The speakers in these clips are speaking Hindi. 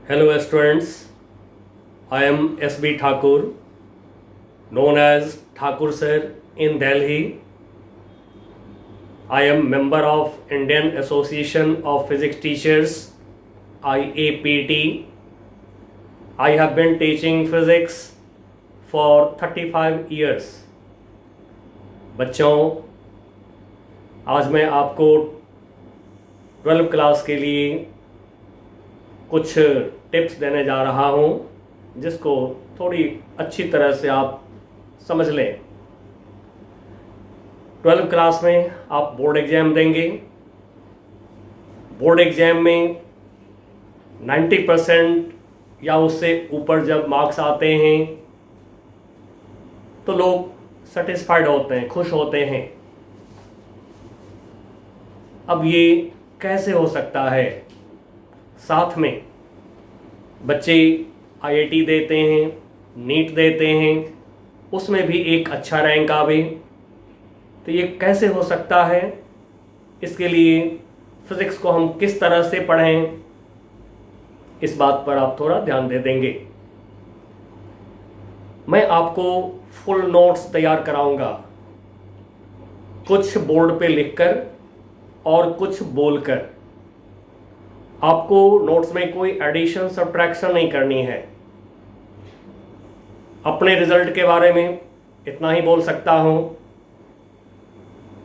Hello students, I am S.B. Thakur, known as Thakur Sir in Delhi. I am member of Indian Association of Physics Teachers, IAPT. I have been teaching physics for 35 years. बच्चों, आज मैं आपको 12 क्लास के लिए कुछ टिप्स देने जा रहा हूं जिसको थोड़ी अच्छी तरह से आप समझ लें। 12 क्लास में आप बोर्ड एग्जाम देंगे। बोर्ड एग्जाम में 90% या उससे ऊपर जब मार्क्स आते हैं तो लोग सेटिस्फाइड होते हैं, खुश होते हैं। अब ये कैसे हो सकता है? साथ में बच्चे आईआईटी देते हैं, नीट देते हैं, उसमें भी एक अच्छा रैंक आवे, तो ये कैसे हो सकता है? इसके लिए फिज़िक्स को हम किस तरह से पढ़ें, इस बात पर आप थोड़ा ध्यान दे देंगे। मैं आपको फुल नोट्स तैयार कराऊंगा, कुछ बोर्ड पे लिखकर और कुछ बोलकर। आपको नोट्स में कोई एडिशन सब्ट्रैक्शन नहीं करनी है। अपने रिजल्ट के बारे में इतना ही बोल सकता हूं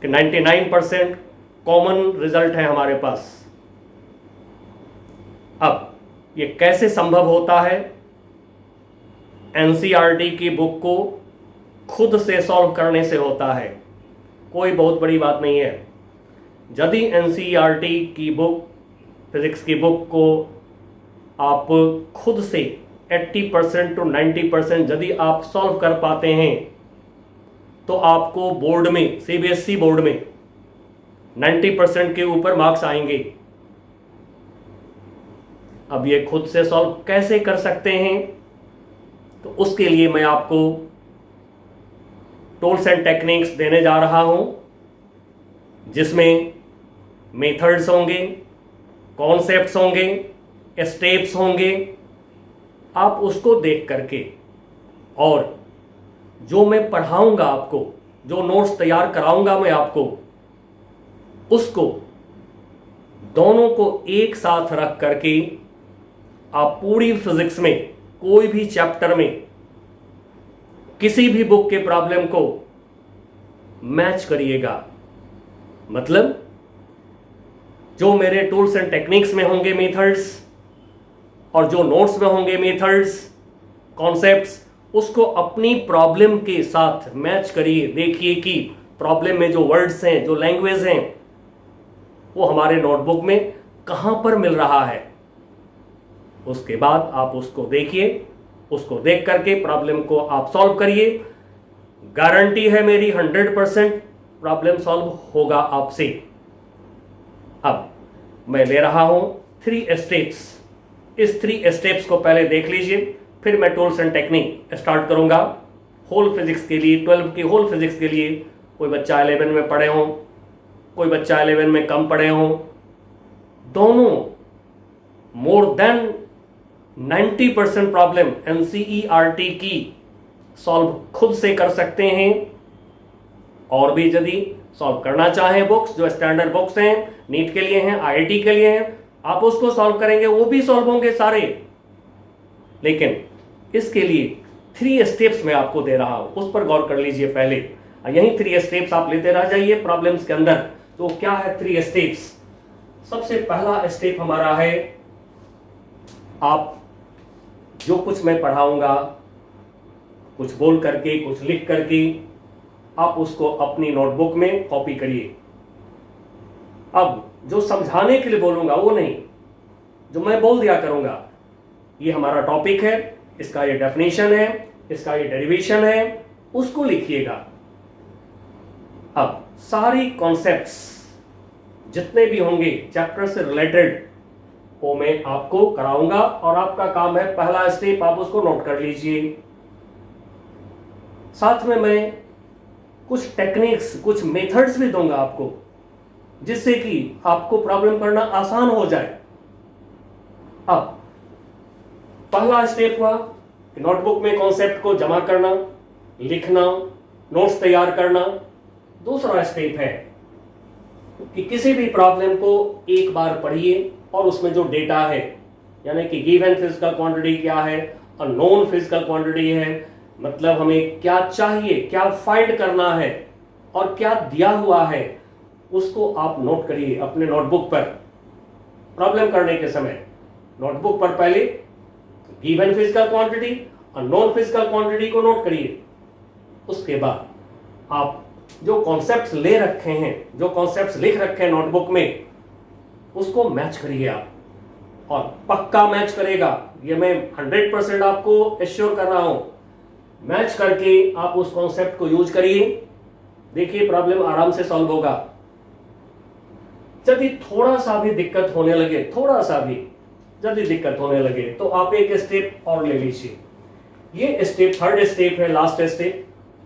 कि 99% कॉमन रिजल्ट है हमारे पास। अब ये कैसे संभव होता है? एनसीईआरटी की बुक को खुद से सॉल्व करने से होता है। कोई बहुत बड़ी बात नहीं है। यदि एनसीईआरटी की बुक, फिजिक्स की बुक को आप खुद से 80% to 90% यदि आप सॉल्व कर पाते हैं तो आपको बोर्ड में, सीबीएसई बोर्ड में 90% के ऊपर मार्क्स आएंगे। अब ये खुद से सॉल्व कैसे कर सकते हैं? तो उसके लिए मैं आपको टूल्स एंड टेक्निक्स देने जा रहा हूं, जिसमें मेथड्स होंगे, कॉन्सेप्ट्स होंगे, स्टेप्स होंगे। आप उसको देख करके और जो मैं पढ़ाऊंगा आपको, जो नोट्स तैयार कराऊंगा मैं आपको, उसको दोनों को एक साथ रख करके आप पूरी फिजिक्स में कोई भी चैप्टर में किसी भी बुक के प्रॉब्लम को मैच करिएगा। मतलब जो मेरे टूल्स एंड टेक्निक्स में होंगे मेथड्स, और जो नोट्स में होंगे मेथड्स, कॉन्सेप्ट्स, उसको अपनी प्रॉब्लम के साथ मैच करिए। देखिए कि प्रॉब्लम में जो वर्ड्स हैं, जो लैंग्वेज हैं, वो हमारे नोटबुक में कहां पर मिल रहा है। उसके बाद आप उसको देखिए, उसको देख करके प्रॉब्लम को आप सॉल्व करिए। गारंटी है मेरी 100% प्रॉब्लम सॉल्व होगा आपसे। अब मैं ले रहा हूं 3 स्टेप्स। इस 3 स्टेप्स को पहले देख लीजिए, फिर मैं टूल्स एंड टेक्निक स्टार्ट करूंगा। होल फिजिक्स के लिए, 12 की होल फिजिक्स के लिए, कोई बच्चा 11 में पढ़े हों, कोई बच्चा 11 में कम पढ़े हों, दोनों मोर देन 90% प्रॉब्लम एनसीईआरटी की सॉल्व खुद से कर सकते हैं। और भी यदि सॉल्व करना चाहें बुक्स, जो स्टैंडर्ड बुक्स हैं, नीट के लिए हैं, आईआईटी के लिए हैं, आप उसको सॉल्व करेंगे, वो भी सॉल्व होंगे सारे। लेकिन इसके लिए 3 स्टेप्स मैं आपको दे रहा हूं, उस पर गौर कर लीजिए पहले। यही 3 स्टेप्स आप लेते रह जाइए प्रॉब्लम्स के अंदर। तो क्या है 3 स्टेप्स? सबसे पहला स्टेप हमारा है, आप जो कुछ मैं पढ़ाऊंगा, कुछ बोल करके, कुछ लिख करके, आप उसको अपनी नोटबुक में कॉपी करिए। अब जो समझाने के लिए बोलूंगा वो नहीं, जो मैं बोल दिया करूंगा, ये हमारा टॉपिक है, इसका ये डेफिनेशन है, इसका ये डेरिवेशन है, उसको लिखिएगा। अब सारी कॉन्सेप्ट्स जितने भी होंगे चैप्टर से रिलेटेड, वो मैं आपको कराऊंगा। और आपका काम है, पहला स्टेप आप उसको नोट कर लीजिए। साथ में मैं कुछ टेक्निक्स, कुछ मेथड्स भी दूंगा आपको, जिससे कि आपको प्रॉब्लम करना आसान हो जाए। अब पहला स्टेप हुआ कि नोटबुक में कॉन्सेप्ट को जमा करना, लिखना, नोट्स तैयार करना। दूसरा स्टेप है कि किसी भी प्रॉब्लम को एक बार पढ़िए और उसमें जो डेटा है, यानी कि गिवन फिजिकल क्वांटिटी क्या है और नॉन फिजिकल क्वांटिटी है, मतलब हमें क्या चाहिए, क्या फाइंड करना है और क्या दिया हुआ है, उसको आप नोट करिए अपने नोटबुक पर। प्रॉब्लम करने के समय नोटबुक पर पहले गिवन फिजिकल क्वांटिटी और नॉन फिजिकल क्वांटिटी को नोट करिए। उसके बाद आप जो कॉन्सेप्ट्स ले रखे हैं, जो कॉन्सेप्ट्स लिख रखे हैं नोटबुक में, उसको मैच करिए आप, और पक्का मैच करेगा, ये मैं 100% आपको एश्योर कर रहा हूं। मैच करके आप उस कॉन्सेप्ट को यूज करिए, देखिए प्रॉब्लम आराम से सॉल्व होगा। यदि थोड़ा सा भी दिक्कत होने लगे, थोड़ा सा भी यदि दिक्कत होने लगे, तो आप एक स्टेप और ले लीजिए। ये स्टेप थर्ड स्टेप है, लास्ट स्टेप।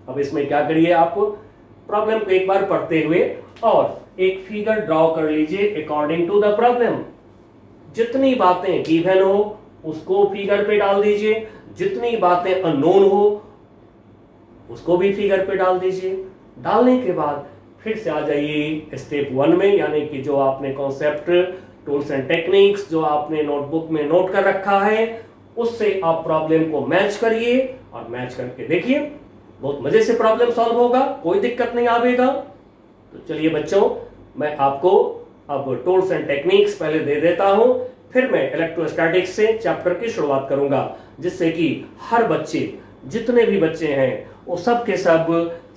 अब इसमें क्या करिए, आप प्रॉब्लम को एक बार पढ़ते हुए और एक फिगर ड्रॉ कर लीजिए अकॉर्डिंग टू द प्रॉब्लम। जितनी बातें गिवन हो उसको फिगर पे डाल दीजिए, जितनी बातें अननोन हो उसको भी फिगर पे डाल दीजिए। डालने के बाद फिर से आ जाइए स्टेप 1 में, यानी कि जो आपने कॉन्सेप्ट, टूल्स एंड टेक्निक्स जो आपने नोटबुक में नोट कर रखा है, उससे आप प्रॉब्लम को मैच करिए और मैच करके देखिए, बहुत मजे से प्रॉब्लम सॉल्व होगा, कोई दिक्कत नहीं आवेगा। तो चलिए बच्चों, मैं आपको अब टूल्स एंड टेक्निक्स पहले दे देता हूं, फिर मैं इलेक्ट्रोस्टैटिक्स से चैप्टर की शुरुआत करूंगा, जिससे कि हर बच्चे, जितने भी बच्चे हैं, वो सब के सब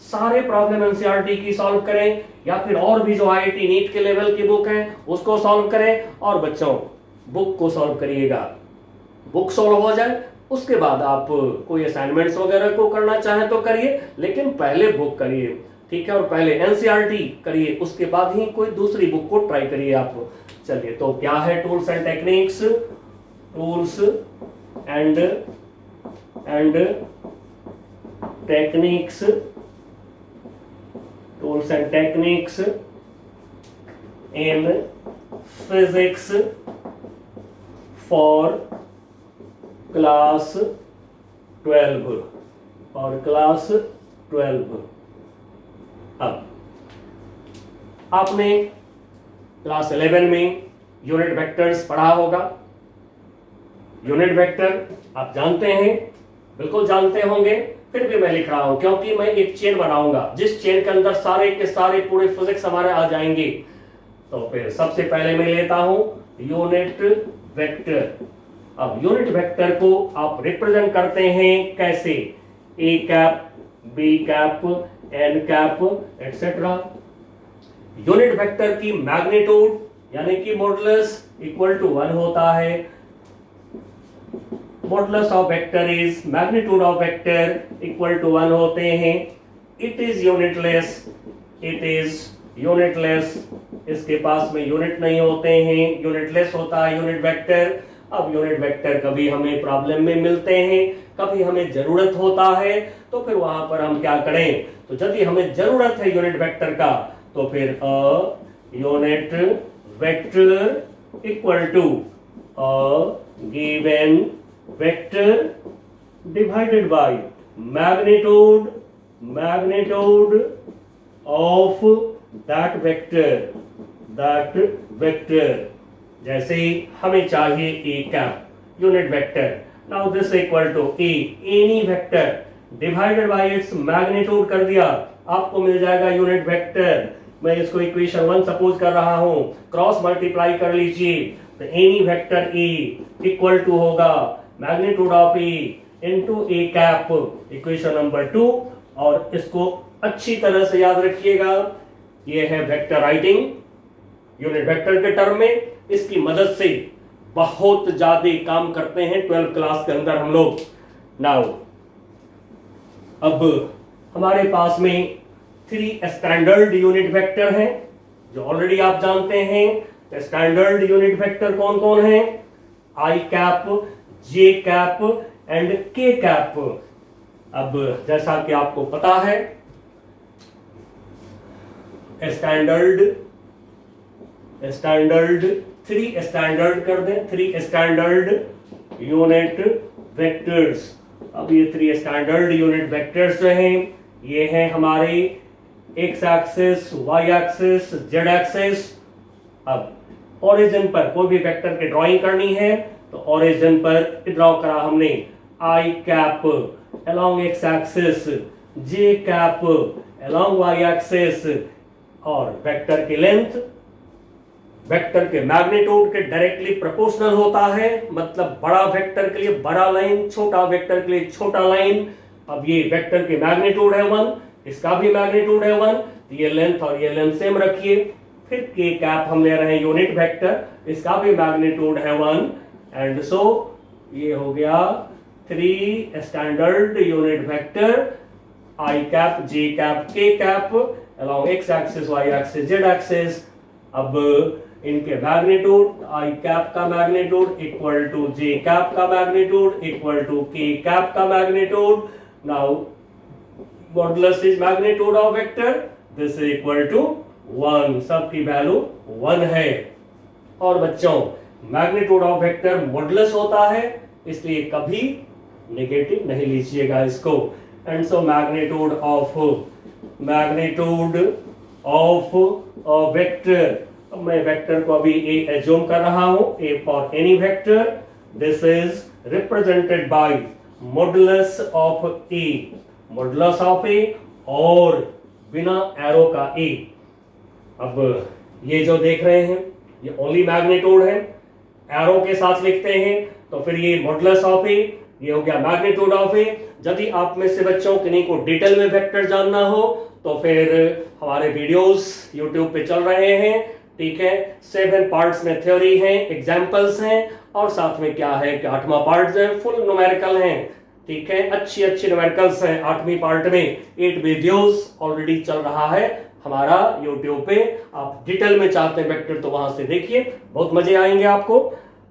सारे प्रॉब्लम एनसीईआरटी की सॉल्व करें, या फिर और भी जो आईआईटी नीट के लेवल की बुक है उसको सॉल्व करें। और बच्चों, बुक को सॉल्व करिएगा, बुक सॉल्व हो जाए उसके बाद आप कोई असाइनमेंट्स वगैरह को करना चाहें तो करिए, लेकिन पहले बुक करिए, ठीक है, और पहले एनसीईआरटी करिए, उसके बाद ही कोई दूसरी बुक को ट्राई करिए आप। चलिए, तो क्या है tools and techniques? Tools and techniques, tools and techniques in physics for class 12 और क्लास 12। अब आपने क्लास 11 में यूनिट वेक्टर्स पढ़ा होगा। यूनिट वेक्टर आप जानते हैं, बिल्कुल जानते होंगे, फिर भी मैं लिख रहा हूं क्योंकि मैं एक चेन बनाऊंगा, जिस चेन के अंदर सारे के सारे पूरे फिजिक्स हमारे आ जाएंगे। तो फिर सबसे पहले मैं लेता हूं यूनिट वेक्टर। अब यूनिट वेक्टर को आप रिप्रेजेंट करते हैं कैसे? A cap, B cap, N cap, etcetera. Unit vector की मैग्नीट्यूड यानी कि मॉडुलस इक्वल टू 1 होता है। Modulus of vector is magnitude of vector equal to 1 होते हैं। It is unitless, it is unitless, इसके पास में यूनिट नहीं होते हैं, यूनिटलेस होता है यूनिट वेक्टर। अब यूनिट वेक्टर कभी हमें प्रॉब्लम में मिलते हैं, कभी हमें जरूरत होता है, तो फिर वहां पर हम क्या करें? तो यदि हमें जरूरत है यूनिट वेक्टर का, तो फिर a unit vector equal to a given vector divided by magnitude of that vector. जैसे हमें चाहिए A cap unit vector, now this equal to A any vector divided by its magnitude कर दिया, आपको मिल जाएगा यूनिट वेक्टर। मैं इसको इक्वेशन 1 सपोज कर रहा हूं, क्रॉस मल्टीप्लाई कर लीजिए, तो any vector A equal to होगा magnitude of A into A cap, equation number 2। और इसको अच्छी तरह से याद रखिएगा, ये है वेक्टर राइटिंग यूनिट वेक्टर के टर्म में। इसकी मदद से बहुत ज्यादा काम करते हैं 12th क्लास के अंदर हम लोग। नाउ अब हमारे पास में 3 स्टैंडर्ड यूनिट वेक्टर हैं जो ऑलरेडी आप जानते हैं। स्टैंडर्ड यूनिट वेक्टर कौन कौन है? आई कैप, जे कैप एंड के कैप। अब जैसा कि आपको पता है, स्टैंडर्ड 3 स्टैंडर्ड कर दें, 3 स्टैंडर्ड यूनिट वेक्टर्स। अब ये 3 स्टैंडर्ड यूनिट वेक्टर्स जो हैं ये हैं हमारे X axis, Y axis, Z axis. अब ओरिजिन पर कोई भी वेक्टर की ड्राइंग करनी है तो ओरिजिन पर ड्रॉ करा हमने आई कैप अलोंग एक्स एक्सिस, जे कैप अलोंग वाई एक्सिस, और वेक्टर की लेंथ वेक्टर के मैग्नीट्यूड के डायरेक्टली प्रोपोर्शनल होता है, मतलब बड़ा वेक्टर के लिए बड़ा लाइन, छोटा वेक्टर के लिए छोटा लाइन। अब ये वेक्टर की मैग्नीट्यूड है 1, इसका भी मैग्नीट्यूड है 1, तो ये लेंथ और ये लेंथ सेम रखिए। फिर के कैप हम ले रहे हैं यूनिट वेक्टर, इसका भी मैग्नीट्यूड है 1, एंड सो ये हो गया 3 standard unit vector I cap, J cap, K cap along X axis, Y axis, Z axis. अब इनके मैग्नीट्यूड आई कैप का magnitude equal to J cap का magnitude equal to K cap का magnitude. Now modulus is magnitude of vector, this is equal to 1, सबकी वैल्यू 1 है। और बच्चों मैग्नीट्यूड ऑफ वेक्टर मॉडुलस होता है, इसलिए कभी नेगेटिव नहीं लीजिएगा इसको। And so magnitude of vector, अब मैं वेक्टर को अभी ए एज्यूम कर रहा हूं, A for any vector, this is represented by modulus of A, modulus of A और बिना एरो का ए। अब ये जो देख रहे हैं ये ओनली मैग्नीट्यूड है, एरो के साथ लिखते हैं तो फिर ये मॉडुलस ऑफ ए, ये हो गया मैग्नीट्यूड ऑफ ए। यदि आप में से बच्चों किन्हीं को डिटेल में वेक्टर जानना हो तो फिर हमारे वीडियोस यूट्यूब पे चल रहे हैं, ठीक है। 7 पार्ट्स में थ्योरी है, एग्जांपल्स हैं, और साथ में क्या है कि 8वां पार्ट है फुल न्यूमेरिकल है, ठीक है। अच्छी न्यूमेरिकल्स हैं 8वीं पार्ट में। 8 वीडियोस ऑलरेडी चल रहा है हमारा यूट्यूब पे, आप डिटेल में चाहते हैं वेक्टर तो वहां से देखिए, बहुत मजे आएंगे आपको।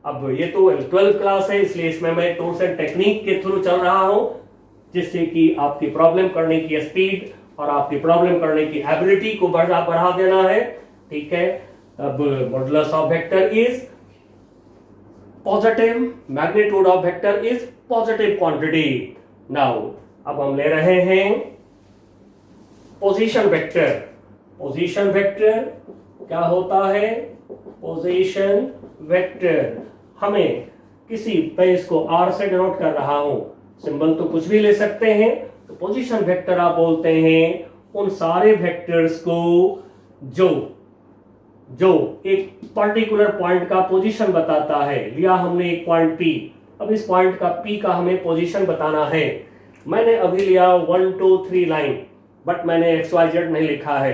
अब ये तो 12th क्लास है, इसलिए इसमें मैं टूल्स एंड टेक्निक के थ्रू चल रहा हूं, जिससे कि आपकी प्रॉब्लम करने की स्पीड और आपकी प्रॉब्लम करने की एबिलिटी को बढ़ा देना है, ठीक है। अब modulus of vector is positive, magnitude of vector is positive quantity. Now अब हम ले रहे हैं पोजीशन वेक्टर। पोजीशन वेक्टर क्या होता है? पोजीशन वेक्टर हमें किसी मैं इसको आर से डिनोट कर रहा हूं, सिंबल तो कुछ भी ले सकते हैं, तो पोजीशन वेक्टर आप बोलते हैं उन सारे वेक्टर्स को जो एक पर्टिकुलर पॉइंट का पोजीशन बताता है। लिया हमने एक पॉइंट P, अब इस पॉइंट का P का हमें पोजीशन बताना है। मैंने अभी लिया 1 2 3 लाइन, बट मैंने XYZ नहीं लिखा है।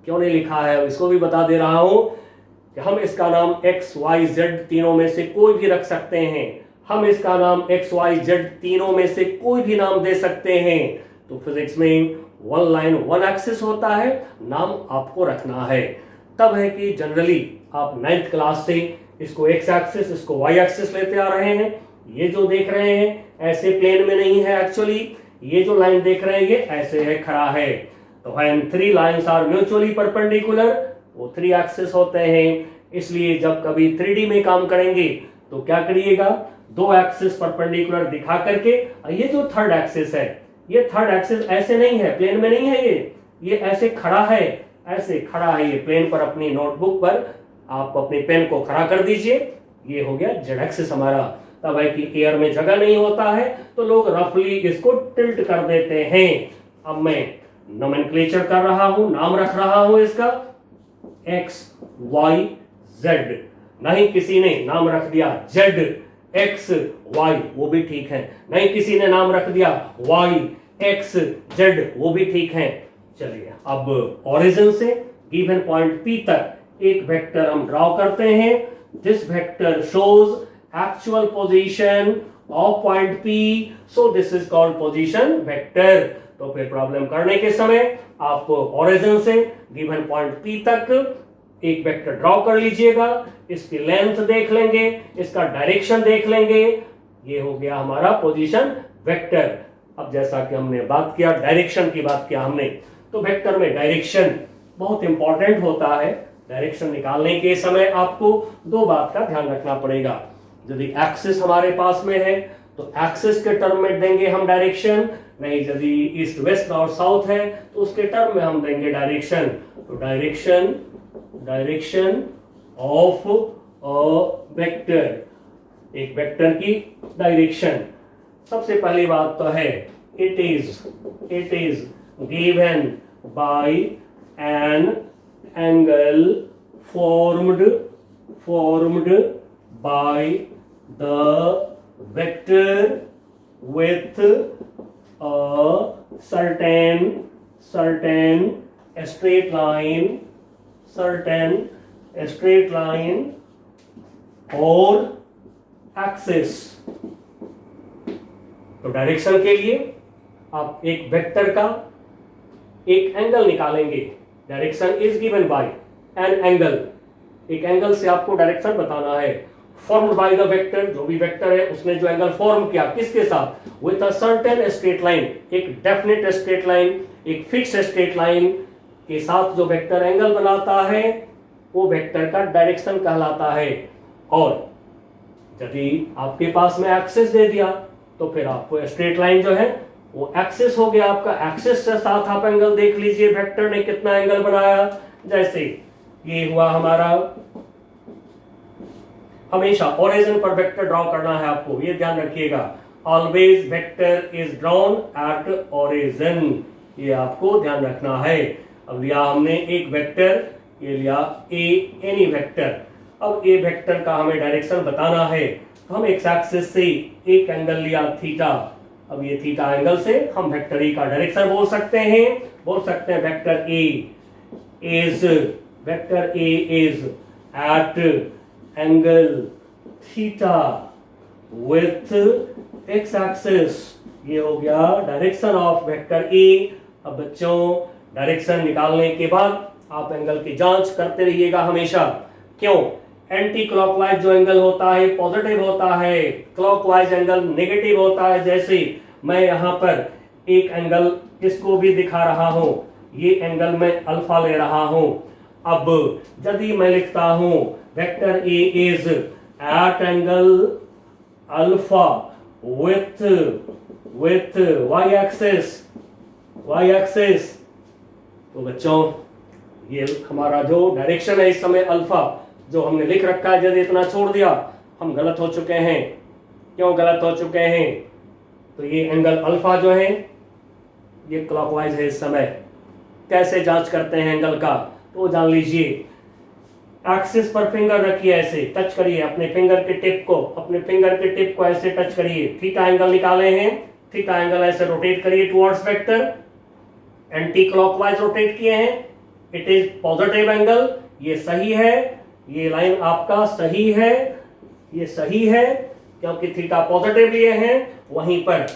क्यों नहीं लिखा है इसको भी बता दे रहा हूं कि हम इसका नाम XYZ तीनों में से कोई भी रख सकते हैं। हम इसका नाम XYZ तीनों में से कोई भी नाम दे सकते हैं। तो फिजिक्स में 1 लाइन 1 एक्सिस होता है, नाम आपको रखना है। तब है कि जनरली आप 9th क्लास से इसको X एक्सिस, इसको Y एक्सिस लेते आ रहे हैं। ये जो देख रहे हैं ऐसे प्लेन में नहीं है, एक्चुअली ये जो लाइन देख रहे हैं ये ऐसे है, खड़ा है। तो when 3 lines are mutually perpendicular, वो 3 एक्सिस होते हैं। इसलिए जब कभी 3D में काम करेंगे तो क्या करिएगा, 2 एक्सिस परपेंडिकुलर दिखा करके, ये जो थर्ड एक्सिस है, ये थर्ड एक्सिस ऐसे नहीं है, प्लेन में नहीं है, ये ऐसे खड़ा है, ऐसे खड़ा है ये प्लेन पर। अपनी नोटबुक पर आप अपने पेन को खड़ा कर दीजिए, ये हो गया जेड एक्सिस हमारा। तब है कि एयर में जगह नहीं होता है तो लोग रफली इसको टिल्ट कर देते हैं। अब मैं नोमेनक्लेचर कर रहा हूं, नाम रख रहा हूं इसका XYZ, नहीं किसी ने नाम रख दिया ZXY, वो भी ठीक है। नहीं किसी ने नाम रख दिया YXZ, वो भी ठीक है। चलिए अब ओरिजिन से गिवन पॉइंट P तक एक वेक्टर हम ड्रॉ करते हैं। This vector shows actual position of point P, so this is called position vector. तो फिर प्रॉब्लम करने के समय आप ओरिजिन से गिवन पॉइंट P तक एक वेक्टर ड्रॉ कर लीजिएगा, इसकी लेंथ देख लेंगे, इसका डायरेक्शन देख लेंगे, ये हो गया हमारा पोजीशन वेक्टर। अब जैसा कि हमने बात किया, डायरेक्शन की बात किया हमने, तो वेक्टर में डायरेक्शन बहुत इंपॉर्टेंट होता है। डायरेक्शन निकालने के समय आपको 2 बात का ध्यान रखना पड़ेगा। यदि एक्सिस हमारे पास में है तो एक्सिस के टर्म में देंगे हम डायरेक्शन, नहीं यदि ईस्ट वेस्ट और साउथ है तो उसके टर्म में हम देंगे डायरेक्शन। तो डायरेक्शन ऑफ अ वेक्टर, एक वेक्टर की डायरेक्शन। सबसे पहली बात तो है it is given by an angle formed by the vector with a certain straight line or axis। तो डायरेक्शन के लिए आप एक वेक्टर का एक एंगल निकालेंगे। Direction is given by an angle, एक एंगल से आपको डायरेक्शन बताना है। फॉर्म्ड बाय द वेक्टर, जो भी वेक्टर है उसने जो एंगल फॉर्म किया किसके साथ, with a certain straight line, एक डेफिनेट स्ट्रेट लाइन, एक फिक्स स्ट्रेट लाइन के साथ जो वेक्टर एंगल बनाता है वो वेक्टर का डायरेक्शन कहलाता है। और यदि आपके पास में एक्सिस दे दिया तो फिर आपको स्ट्रेट लाइन जो है वो एक्सिस हो गया आपका। एक्सिस के साथ आप एंगल देख लीजिए वेक्टर ने कितना एंगल बनाया। जैसे ये हुआ हमारा, हमेशा ओरिजिन पर वेक्टर ड्रॉ करना है आपको, ये ध्यान रखिएगा। Always vector is drawn at origin, ये आपको ध्यान रखना है। अब लिया हमने एक वेक्टर, ये लिया ए, एनी वेक्टर। अब ए वेक्टर का हमें डायरेक्शन बताना है तो हम एक्स एक्सिस से एक एंगल लिया थीटा। अब ये थीटा एंगल से हम वेक्टर ए का डायरेक्शन बोल सकते हैं vector A is at angle theta with X axis. ये हो गया डायरेक्शन ऑफ वेक्टर ए। अब बच्चों डायरेक्शन निकालने के बाद आप एंगल की जांच करते रहिएगा हमेशा। क्यों? एंटी क्लॉकवाइज जो एंगल होता है पॉजिटिव होता है, क्लॉकवाइज एंगल नेगेटिव होता है। जैसे मैं यहाँ पर एक एंगल इसको भी दिखा रहा हूं, ये एंगल मैं अल्फा ले रहा हूं। अब यदि मैं लिखता हूं vector A is at angle alpha with Y axis, तो बच्चों ये हमारा जो डायरेक्शन है इस समय अल्फा जो हमने लिख रखा है, यदि इतना छोड़ दिया हम गलत हो चुके हैं। क्यों गलत हो चुके हैं? तो ये एंगल अल्फा जो है ये क्लॉकवाइज है इस समय। कैसे जांच करते हैं एंगल का तो जान लीजिए। एक्सिस पर फिंगर रखिए, ऐसे टच करिए अपने फिंगर के टिप को, ऐसे टच करिए। थीटा एंगल निकाले हैं, थीटा एंगल ऐसे रोटेट करिए towards vector, anti clockwise rotate किए हैं। इट इज पॉजिटिव एंगल, ये सही है, ये लाइन आपका सही है, ये सही है क्योंकि थीटा पॉजिटिव लिए हैं। वहीं पर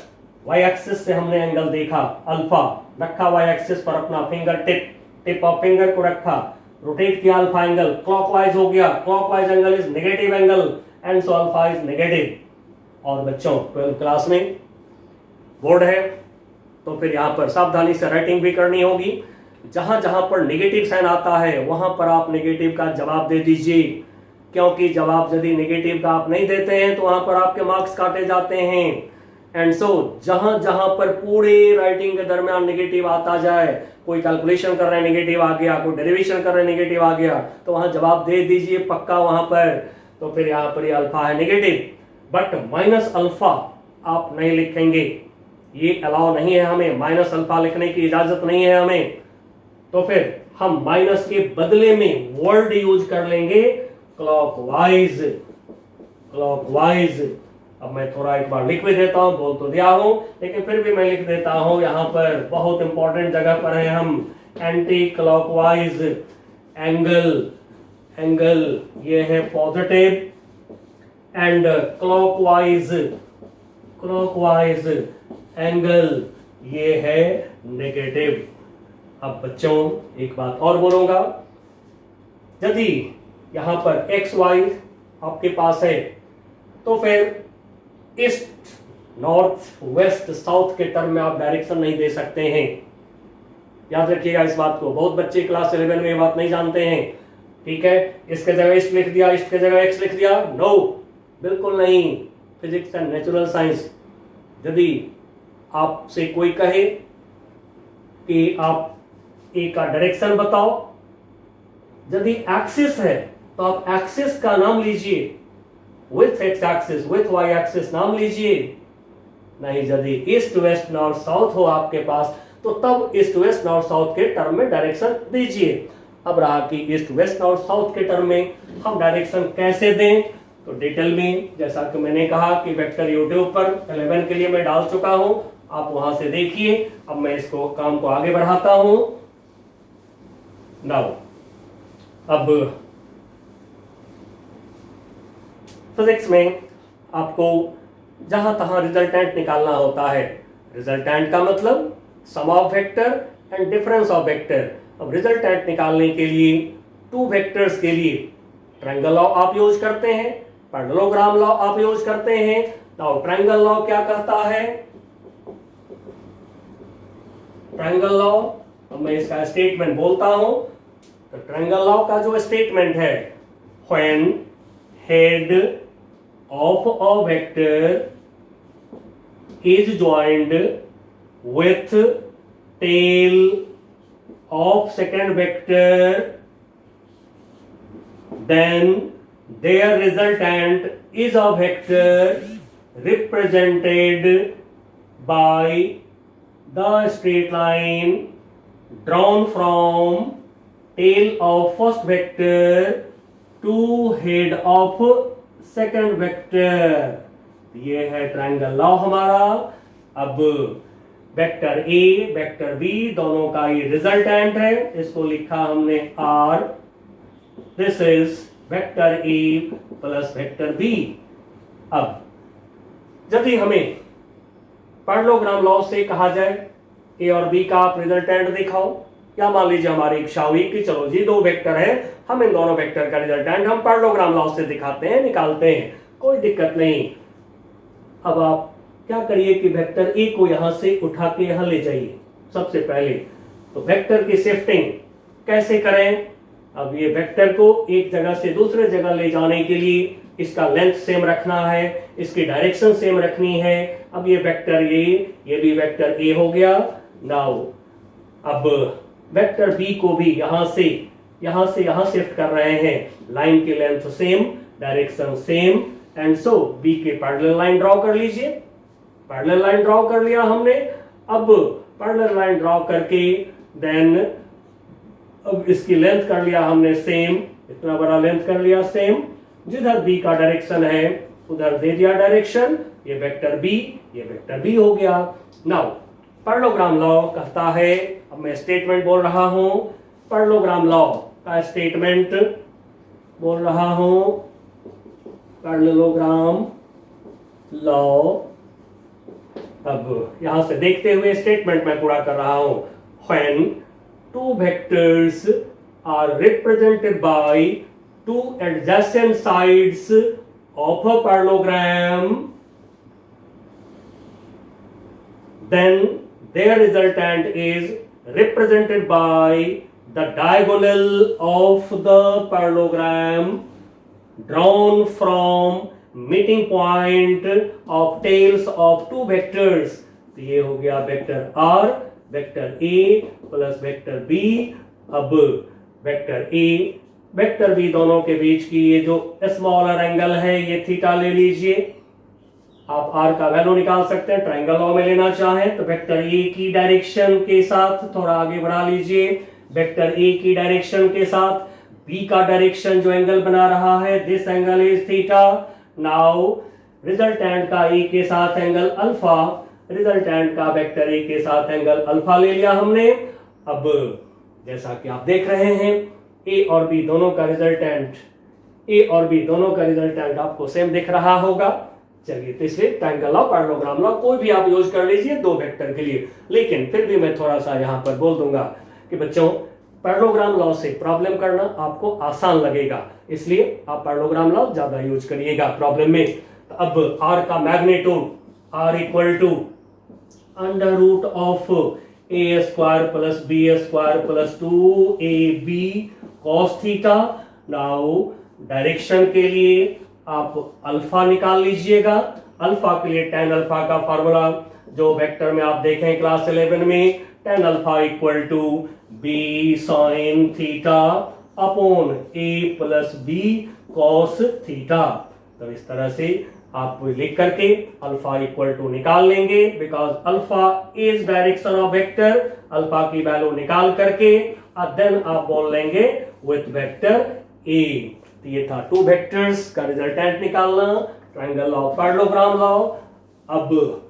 वाई एक्सिस से हमने एंगल देखा अल्फा, रखा वाई एक्सिस पर अपना फिंगर टिप ऑफ फिंगर को रखा, रोटेट किया, अल्फा एंगल क्लॉकवाइज हो गया। Clockwise angle is negative angle and so alpha is negative. और बच्चों 12th क्लास में बोर्ड है तो फिर यहाँ पर सावधानी से राइटिंग भी करनी होगी। जहां जहां पर नेगेटिव साइन आता है वहां पर आप नेगेटिव का जवाब दे दीजिए, क्योंकि जवाब यदि नेगेटिव का आप नहीं देते हैं तो वहां पर आपके मार्क्स काटे जाते हैं। एंड सो जहां जहां पर पूरे राइटिंग के दरमियान नेगेटिव आता जाए, कोई कैलकुलेशन कर रहे हैं नेगेटिव आ गया, कोई डेरिवेशन कर रहे हैं नेगेटिव आ गया, तो वहां जवाब दे दीजिए पक्का वहां पर। तो फिर यहाँ पर ये अल्फा है नेगेटिव, बट माइनस अल्फा आप नहीं लिखेंगे, ये अलाउ नहीं है हमें, माइनस अल्फा लिखने की इजाजत नहीं है हमें। तो फिर हम माइनस के बदले में वर्ड यूज कर लेंगे क्लॉकवाइज। अब मैं थोड़ा एक बार लिख भी देता हूं, बोल तो दिया हूं लेकिन फिर भी मैं लिख देता हूं। यहां पर बहुत इंपॉर्टेंट जगह पर है हम, एंटी क्लॉकवाइज एंगल ये है पॉजिटिव एंड क्लॉकवाइज एंगल ये है नेगेटिव। अब बच्चों एक बात और बोलूंगा, यदि यहां पर एक्स वाई आपके पास है तो फिर ईस्ट नॉर्थ वेस्ट साउथ के टर्म में आप डायरेक्शन नहीं दे सकते हैं। याद रखिएगा इस बात को, बहुत बच्चे क्लास 11 में ये बात नहीं जानते हैं। ठीक है, इसके जगह ईस्ट लिख दिया, ईस्ट के जगह एक्स लिख दिया, नो, बिल्कुल नहीं। फिजिक्स एंड नेचुरल साइंस, यदि आपसे कोई कहे कि आप ए का डायरेक्शन बताओ, यदि एक्सिस है तो आप एक्सिस का नाम लीजिए, with X axis with Y axis नाम लीजिए। नहीं, यदि ईस्ट वेस्ट नॉर्थ साउथ हो आपके पास तो तब ईस्ट वेस्ट नॉर्थ साउथ के टर्म में डायरेक्शन दीजिए। अब रहा कि ईस्ट वेस्ट नॉर्थ साउथ के टर्म में हम डायरेक्शन कैसे दें, तो डिटेल में जैसा कि मैंने कहा कि वेक्टर यूट्यूब पर 11 के लिए मैं डाल चुका हूं, आप वहां से देखिए। अब मैं इसको काम को आगे बढ़ाता हूं। नाउ अब फिजिक्स में आपको जहां तहां रिजल्टेंट निकालना होता है। रिजल्टेंट का मतलब sum of vector and difference of vector. अब रिजल्टेंट निकालने के लिए टू वेक्टर्स के लिए ट्रायंगल लॉ आप यूज करते हैं, पैरेललोग्राम लॉ आप यूज करते हैं। नाउ ट्रायंगल लॉ क्या कहता है? ट्रायंगल लॉ, अब मैं इसका स्टेटमेंट बोलता हूं। तो ट्रायंगल लॉ का जो स्टेटमेंट है, when head of a vector is joined with tail of second vector, then their resultant is a vector represented by the straight line drawn from tail of first vector to head of second vector। ये है ट्रायंगल लॉ हमारा। अब वेक्टर ए वेक्टर बी दोनों का ये रिजल्टेंट है, इसको लिखा हमने R. This is vector A plus vector B. अब यदि हमें पैरेललोग्राम लॉ से कहा जाए ए और बी का आप रिजल्टेंट दिखाओ, या मान लीजिए हमारी इच्छा हुई कि चलो जी दो वेक्टर है, हम इन दोनों वेक्टर का रिजल्टेंट हम पैरेललोग्राम लॉ से दिखाते हैं, निकालते हैं, कोई दिक्कत नहीं। अब आप क्या करिए कि वेक्टर ए को यहां से उठा के यहां ले जाइए। सबसे पहले तो वेक्टर की शिफ्टिंग कैसे करें? अब ये वेक्टर को एक जगह से दूसरे जगह ले जाने के लिए इसका लेंथ सेम रखना है, इसकी डायरेक्शन सेम रखनी है। अब ये वेक्टर ये भी वेक्टर ए हो गया। नाउ अब वेक्टर बी को भी यहां से यहां शिफ्ट कर रहे हैं, लाइन की length same, direction same, and so B के पैरेलल लाइन ड्रॉ कर लीजिए। पैरेलल लाइन ड्रॉ कर लिया हमने। अब पैरेलल लाइन ड्रॉ करके देन अब इसकी लेंथ कर लिया हमने सेम, इतना बड़ा लेंथ कर लिया सेम। जिधर बी का डायरेक्शन है उधर दे दिया डायरेक्शन। ये वेक्टर बी हो गया। नाउ पैरेललोग्राम लॉ कहता है, अब मैं स्टेटमेंट बोल रहा हूं, पैरेललोग्राम लॉ का स्टेटमेंट बोल रहा हूं। पैरेललोग्राम लॉ, अब यहां से देखते हुए स्टेटमेंट मैं पूरा कर रहा हूं। When two vectors are represented by two adjacent sides of a parallelogram, then their resultant is represented by the diagonal of the parallelogram drawn from meeting point of tails of two vectors। तो ये हो गया vector R, vector A plus vector B। अब वेक्टर A वेक्टर B दोनों के बीच की ये जो स्मॉलर एंगल है ये थीटा ले लीजिए। आप R का वैल्यू निकाल सकते हैं, ट्रायंगल लॉ में लेना चाहें तो वेक्टर A की डायरेक्शन के साथ थोड़ा आगे बढ़ा लीजिए। वेक्टर A की डायरेक्शन के साथ B का डायरेक्शन जो एंगल बना रहा है, this angle is theta. Now resultant का A के साथ एंगल अल्फा, रिजल्टेंट का वेक्टर A के साथ एंगल अल्फा ले लिया हमने। अब जैसा कि आप देख रहे हैं A और B दोनों का रिजल्टेंट आपको सेम दिख रहा होगा। चलिए, तो इसलिए ट्रायंगल लॉ, पैरेललोग्राम लॉ कोई भी आप यूज कर लीजिए दो वेक्टर के लिए। लेकिन फिर भी मैं थोड़ा सा यहाँ पर बोल दूंगा कि बच्चों पैरेललोग्राम लॉ से प्रॉब्लम करना आपको आसान लगेगा, इसलिए आप पैरेललोग्राम लॉ ज्यादा यूज करिएगा प्रॉब्लम में। तो अब R का magnitude R equal to under root of A square plus B square plus 2ab cos theta. Now direction के लिए आप अल्फा निकाल लीजिएगा। अल्फा के लिए tan अल्फा का फॉर्मूला जो वेक्टर में आप देखें क्लास 11 में, tan alpha equal to B sine theta upon A plus B cos theta. तो इस तरह से आप लिख करके अल्फा इक्वल टू निकाल लेंगे, because alpha is direction of vector. Alpha की वैल्यू निकाल करके और देन आप बोल लेंगे विथ वेक्टर ए। तो ये था टू वेक्टर्स का रिजल्टेंट निकालना, ट्रायंगल लॉ, पैरेललोग्राम लॉ। अब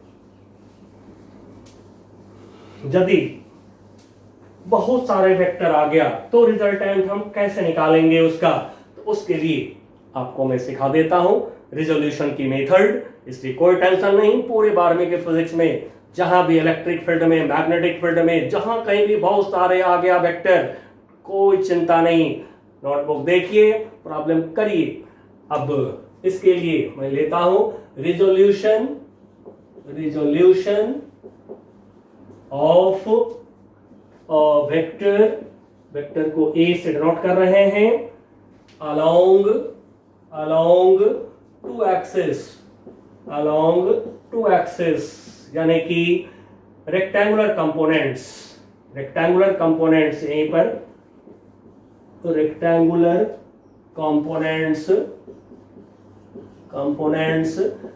यदि बहुत सारे वेक्टर आ गया तो रिजल्टेंट हम कैसे निकालेंगे उसका, तो उसके लिए आपको मैं सिखा देता हूं रिजोल्यूशन की मेथड। इसलिए कोई टेंशन नहीं, पूरे 12वीं के फिजिक्स में जहां भी इलेक्ट्रिक फील्ड में, मैग्नेटिक फील्ड में, जहां कहीं भी बहुत सारे आ गया वेक्टर, कोई चिंता नहीं, नोटबुक देखिए, प्रॉब्लम करिए। अब इसके लिए मैं लेता हूं रिजोल्यूशन ऑफ वेक्टर को ए से डिनोट कर रहे हैं along टू एक्सिस, यानी कि रेक्टेंगुलर कंपोनेंट्स यहीं पर, तो रेक्टेंगुलर कंपोनेंट्स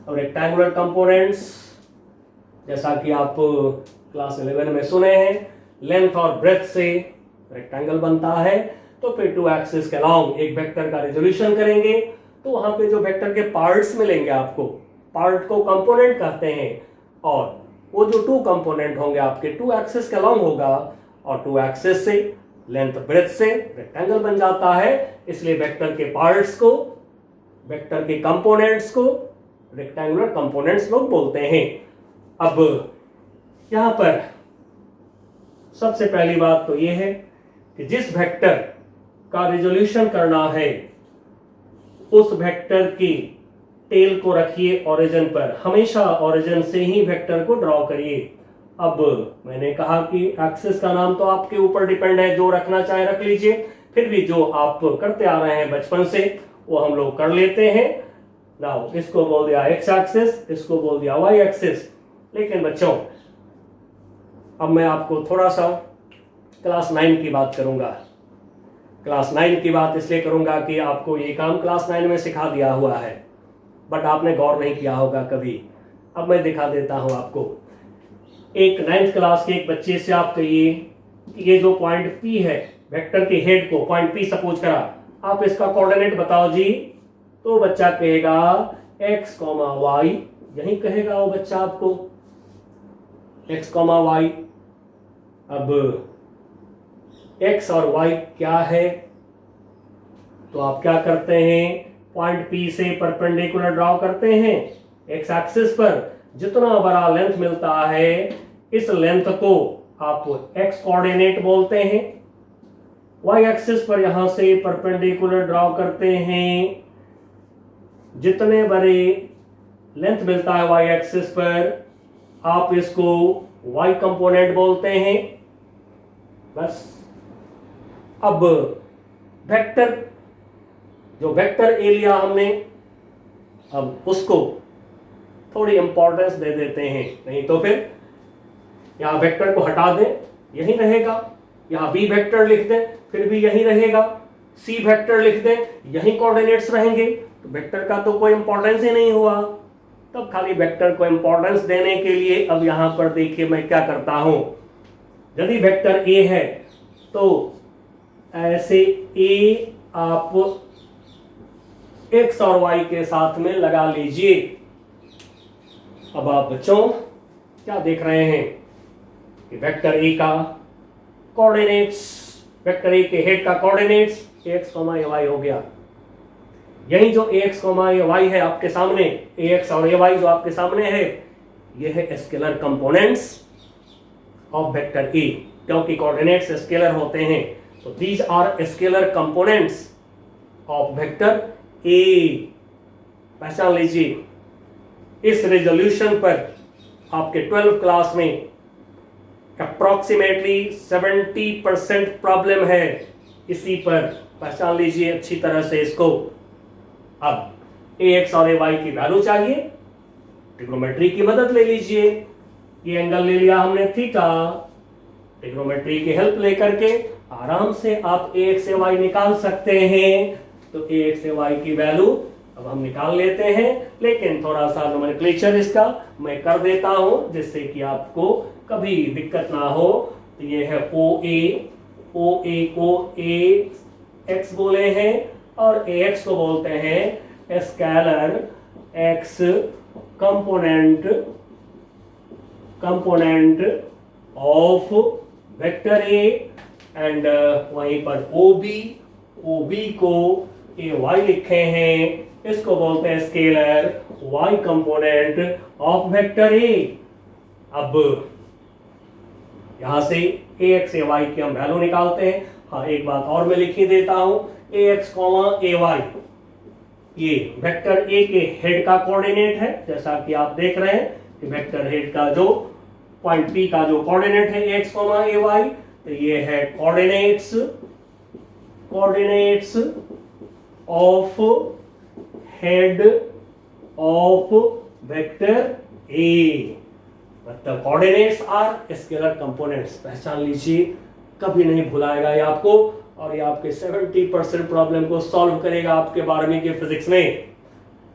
और रेक्टेंगुलर कंपोनेंट्स जैसा कि आप क्लास 11 में सुने हैं, लेंथ और ब्रेथ से रेक्टेंगल बनता है। तो फिर टू एक्सिस के अलोंग एक वेक्टर का रिजोल्यूशन करेंगे तो वहां पे जो वेक्टर के पार्ट्स मिलेंगे आपको, पार्ट को कंपोनेंट कहते हैं, और वो जो टू कंपोनेंट होंगे आपके टू एक्सिस के अलोंग होगा, और टू एक्सिस से लेंथ ब्रेथ से रेक्टेंगल बन जाता है। इसलिए वेक्टर के पार्ट्स को, वेक्टर के कंपोनेंट्स को रेक्टेंगुलर कंपोनेंट्स लोग बोलते हैं। अब यहां पर सबसे पहली बात तो यह है कि जिस वेक्टर का रिजोल्यूशन करना है उस वेक्टर की टेल को रखिए ओरिजिन पर, हमेशा ओरिजिन से ही वेक्टर को ड्रॉ करिए। अब मैंने कहा कि एक्सिस का नाम तो आपके ऊपर डिपेंड है, जो रखना चाहे रख लीजिए, फिर भी जो आप करते आ रहे हैं बचपन से वो हम लोग कर लेते हैं। नाउ इसको बोल दिया एक्स एक्सिस, इसको बोल दिया वाई एक्सिस। लेकिन बच्चों अब मैं आपको थोड़ा सा क्लास 9 की बात करूंगा। क्लास 9 की बात इसलिए करूंगा कि आपको ये काम क्लास 9 में सिखा दिया हुआ है, बट आपने गौर नहीं किया होगा कभी। अब मैं दिखा देता हूं आपको। एक 9th क्लास के एक बच्चे से आप कहिए कि ये जो पॉइंट P है, वेक्टर के हेड को पॉइंट P सपोज करा, आप इसका कोऑर्डिनेट बताओ जी, तो बच्चा कहेगा x, y, यही कहेगा वो बच्चा आपको x, y। अब x और y क्या है, तो आप क्या करते हैं, पॉइंट P से परपेंडिकुलर ड्रॉ करते हैं। x एक्सिस पर जितना बड़ा लेंथ मिलता है इस लेंथ को आप x कोऑर्डिनेट बोलते हैं। y एक्सिस पर यहां से परपेंडिकुलर ड्रॉ करते हैं, जितने बड़े लेंथ मिलता है y एक्सिस पर आप इसको y कंपोनेंट बोलते हैं। बस। अब वेक्टर, जो वेक्टर ए लिया हमने, अब उसको थोड़ी इंपॉर्टेंस दे देते हैं, नहीं तो फिर यहां वेक्टर को हटा दें, यही रहेगा। यहां बी वेक्टर लिख दें, फिर भी यही रहेगा। सी वेक्टर लिख दें, यही कोऑर्डिनेट्स रहेंगे। तो वेक्टर का तो कोई इंपॉर्टेंस ही नहीं हुआ। तब खाली वेक्टर को इंपॉर्टेंस देने के लिए अब यहां पर देखिए मैं क्या करता हूं। यदि वेक्टर ए है तो ऐसे ए आप एक्स और वाई के साथ में लगा लीजिए। अब आप बच्चों क्या देख रहे हैं कि वेक्टर ए का कोऑर्डिनेट्स, वेक्टर ए के हेड का कोऑर्डिनेट्स एक्स, वाई हो गया। यही जो एक्स, वाई है आपके सामने, एक्स और वाई जो आपके सामने है, यह है scalar components of vector A, क्योंकि कोऑर्डिनेट्स स्केलर होते हैं। तो these are scalar components of vector A. पहचान लीजिए। इस रेजोल्यूशन पर आपके 12th क्लास में अप्रोक्सीमेटली 70% प्रॉब्लम है इसी पर। पहचान लीजिए अच्छी तरह से इसको। अब ए एक्स और ए वाई की वैल्यू चाहिए, ट्रिग्नोमेट्री की मदद ले लीजिए। ये एंगल ले लिया हमने थीटा, ट्रिग्नोमेट्री की हेल्प लेकर के आराम से आप ए एक्स ए वाई निकाल सकते हैं। तो ए एक्स ए वाई की वैल्यू अब हम निकाल लेते हैं, लेकिन थोड़ा सा नोमेनक्लेचर इसका मैं कर देता हूं जिससे कि आपको कभी दिक्कत ना हो। तो ये है ओ ए को ए एक्स बोले हैं और ए एक्स को बोलते हैं scalar x component of vector A, and वहीं पर ओ बी को ए वाई लिखे हैं, इसको बोलते हैं scalar Y component of vector A. अब यहां से ए एक्स ए वाई की हम वैल्यू निकालते हैं। हाँ, एक बात और मैं लिख ही देता हूं, ए एक्स कॉमा ए वाई ये वेक्टर ए के हेड का कोऑर्डिनेट है, जैसा कि आप देख रहे हैं कि वेक्टर हेड का जो पॉइंट पी का जो कोऑर्डिनेट है ए एक्स कॉमा ए वाई, तो ये है coordinates of head of vector ए, मतलब कोऑर्डिनेट्स आर स्केलर कंपोनेंट्स। पहचान लीजिए, कभी नहीं भुलाएगा ये आपको, और ये आपके 70% प्रॉब्लम को सॉल्व करेगा आपके 12वीं के फिजिक्स में।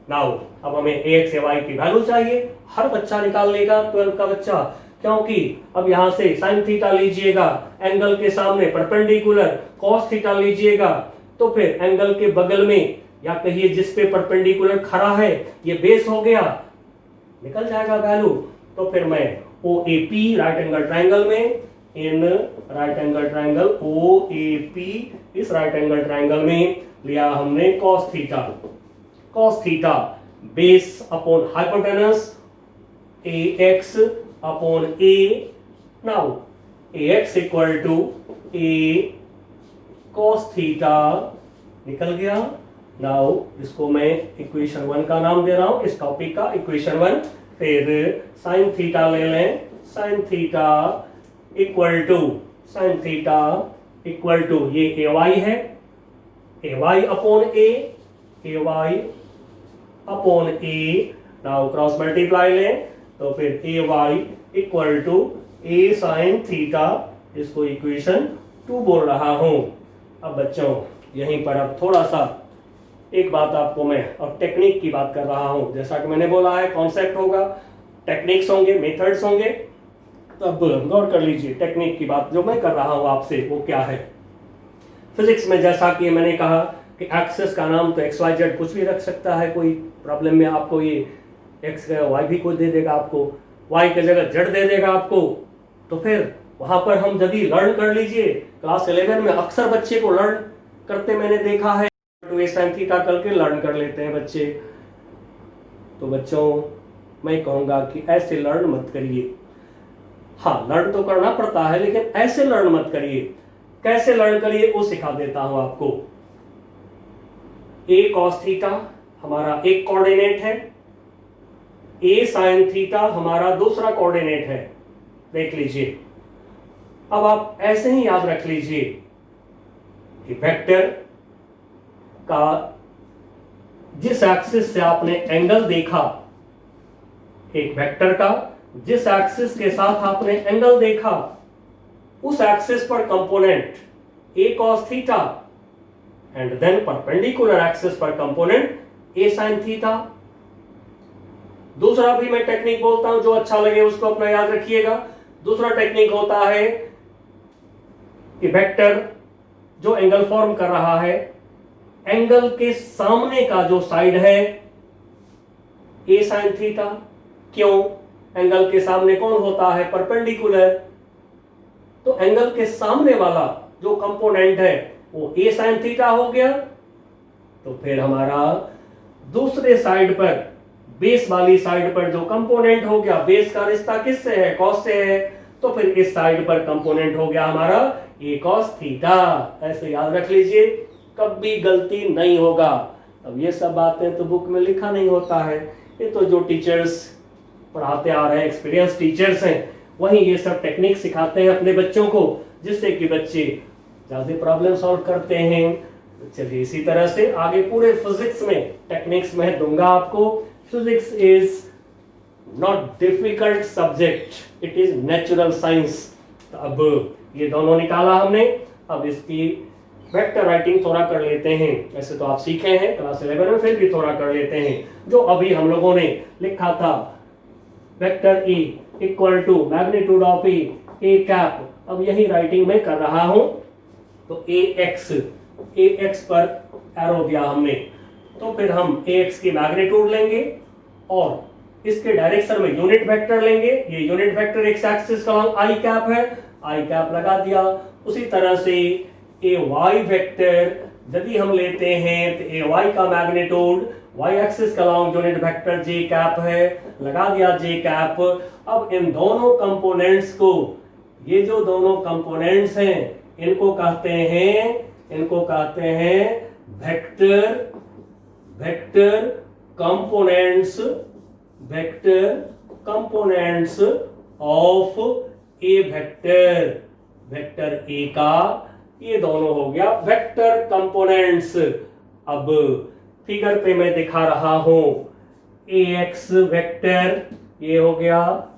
नाउ अब हमें ए एक्स ए वाई की वैल्यू चाहिए, हर बच्चा निकाल लेगा 12 का बच्चा, क्योंकि अब यहां से साइन थीटा लीजिएगा, एंगल के सामने परपेंडिकुलर कॉस थीटा लीजिएगा, तो फिर एंगल के बगल में या कहिए जिस पे परपेंडिकुलर खड़ा है ये बेस हो गया, निकल जाएगा वैल्यू। तो फिर मैं O A P right angle triangle में, in right angle triangle O A P, इस राइट एंगल ट्राइंगल में लिया हमने cos theta base upon hypotenuse A X upon A. Now A X equal to A cos theta निकल गया। नाउ इसको मैं इक्वेशन 1 का नाम दे रहा हूं, इस टॉपिक का इक्वेशन 1। फिर साइन थीटा ले लें, साइन थीटा इक्वल टू ये ए वाई है, A Y upon A. Now cross multiply लें, तो फिर A Y equal to A sine theta, इसको इक्वेशन 2 बोल रहा हूं। अब बच्चों यहीं पर अब थोड़ा सा एक बात आपको मैं अब टेक्निक की बात कर रहा हूं, जैसा कि मैंने बोला है कॉन्सेप्ट होगा, टेक्निक्स होंगे, मेथड्स होंगे। तो अब गौर कर लीजिए, टेक्निक की बात जो मैं कर रहा हूं आपसे वो क्या है। फिजिक्स में जैसा कि मैंने कहा कि एक्सेस का नाम तो एक्स वाई जेड कुछ भी रख सकता है, कोई प्रॉब्लम में आपको ये एक्स का वाई भी कोई दे देगा, आपको वाई की जगह जेड दे देगा आपको। तो फिर वहां पर हम जब भी लर्न कर लीजिए, क्लास 11 में अक्सर बच्चे को लर्न करते मैंने देखा है, तो ये साइन थीटा करके लर्न कर लेते हैं बच्चे। तो बच्चों मैं कहूंगा कि ऐसे लर्न मत करिए। हाँ, लर्न तो करना पड़ता है, लेकिन ऐसे लर्न मत करिए। कैसे लर्न करिए वो सिखा देता हूं आपको। ए कॉस थीटा हमारा एक कोऑर्डिनेट है, ए साइन थीटा हमारा दूसरा कोऑर्डिनेट है, देख लीजिए। अब आप ऐसे ही याद रख लीजिए कि वेक्टर का जिस एक्सिस से आपने एंगल देखा, एक वेक्टर का जिस एक्सिस के साथ आपने एंगल देखा, उस एक्सिस पर component A cos theta, and then perpendicular axis पर कंपोनेंट ए साइन थीटा। दूसरा भी मैं टेक्निक बोलता हूं, जो अच्छा लगे उसको अपना याद रखिएगा। दूसरा टेक्निक होता है कि वेक्टर जो एंगल फॉर्म कर रहा है, एंगल के सामने का जो साइड है ए साइन थीटा। क्यों? एंगल के सामने कौन होता है? परपेंडिकुलर। तो एंगल के सामने वाला जो कंपोनेंट है वो ए साइन थीटा हो गया। तो फिर हमारा दूसरे साइड पर, बेस वाली साइड पर जो कंपोनेंट हो गया, बेस का रिश्ता किससे है? कॉस से है। तो फिर इस साइड पर कंपोनेंट हो गया हमारा ए कॉस थीटा। ऐसे याद रख लीजिए, कभी गलती नहीं होगा। अब ये सब बातें तो बुक में लिखा नहीं होता है, ये तो जो टीचर्स पढ़ाते आ रहे हैं, एक्सपीरियंस टीचर्स हैं, वही ये सब टेक्निक सिखाते हैं अपने बच्चों को, जिससे कि बच्चे ज्यादा प्रॉब्लम सॉल्व करते हैं। चलिए इसी तरह से आगे पूरे फिजिक्स में टेक्निक्स में दूंगा आपको। Physics is not difficult subject, it is natural science. अब ये दोनों निकाला हमने, अब इसकी वेक्टर राइटिंग थोड़ा कर लेते हैं। ऐसे तो आप सीखे हैं क्लास 11 में, फिर भी थोड़ा कर लेते हैं। जो अभी हम लोगों ने लिखा था vector E equal to magnitude of E A cap, अब यही राइटिंग में कर रहा हूं। तो AX पर एरो दिया हमने, तो फिर हम AX की मैग्नीट्यूड लेंगे और इसके डायरेक्शन में यूनिट वेक्टर लेंगे। ये यूनिट वेक्टर एक्स एक्सिस का आई कैप है, आई कैप लगा दिया। उसी तरह से AY वेक्टर यदि हम लेते हैं तो AY का मैग्नीट्यूड वाई एक्सिस का long unit vector J cap है, लगा दिया J कैप। अब इन दोनों कंपोनेंट्स को, ये जो दोनों कंपोनेंट्स हैं इनको कहते हैं vector components of A vector A का, ये दोनों हो गया वेक्टर कंपोनेंट्स। अब फिगर पे मैं दिखा रहा हूं AX वेक्टर, ये हो गया,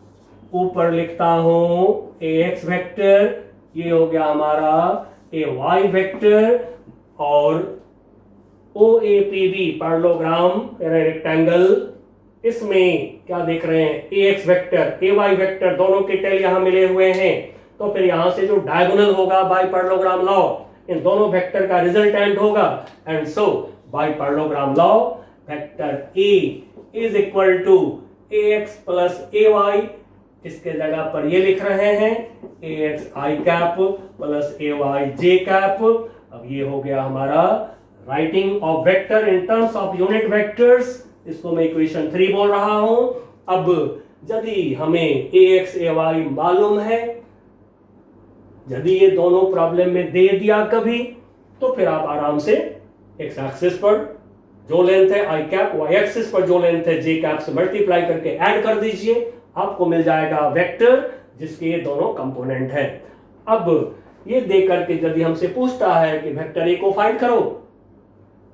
ऊपर लिखता हूं AX वेक्टर, ये हो गया हमारा AY वेक्टर, और OAPB पैरेललोग्राम रेक्टेंगल, इसमें क्या देख रहे हैं AX वेक्टर AY वेक्टर, दोनों के टेल यहां मिले हुए हैं। तो फिर यहां से जो डायगोनल होगा बाय पैरेललोग्राम लॉ, इन दोनों वेक्टर का रिजल्टेंट होगा। And so by parallelogram law vector A is equal to AX plus AY, इसके जगह पर ये लिख रहे हैं AX I cap plus AY J cap. अब ये हो गया हमारा writing of vector in terms of unit vectors, इसको मैं इक्वेशन 3 बोल रहा हूं। अब यदि हमें AX AY मालूम है, यदि ये दोनों प्रॉब्लम में दे दिया कभी, तो फिर आप आराम से एक्स एक्सिस पर जो लेंथ है आई कैप, वाई एक्सिस पर जो लेंथ है जे कैप से मल्टीप्लाई करके ऐड कर दीजिए, आपको मिल जाएगा वेक्टर जिसके ये दोनों कंपोनेंट है। अब ये दे करके यदि हमसे पूछता है कि वेक्टर ए को फाइंड करो,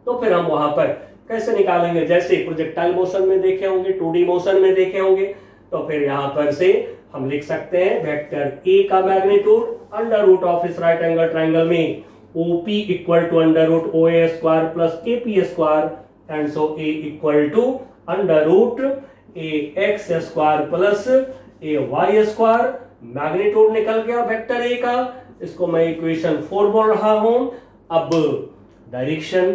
तो फिर हम वहां पर कैसे निकालेंगे, जैसे प्रोजेक्टाइल मोशन में देखे होंगे, 2D मोशन में देखे होंगे। तो फिर यहां पर से हम लिख सकते हैं वेक्टर ए का मैग्नीट्यूड अंडर रूट ऑफ इस राइट एंगल ट्राइंगल में OP equal to under root OA square plus AP square, and so A equal to under root AX square plus AY square. Magnitude निकल गया वेक्टर ए का, इसको मैं इक्वेशन 4 बोल रहा हूं। अब डायरेक्शन,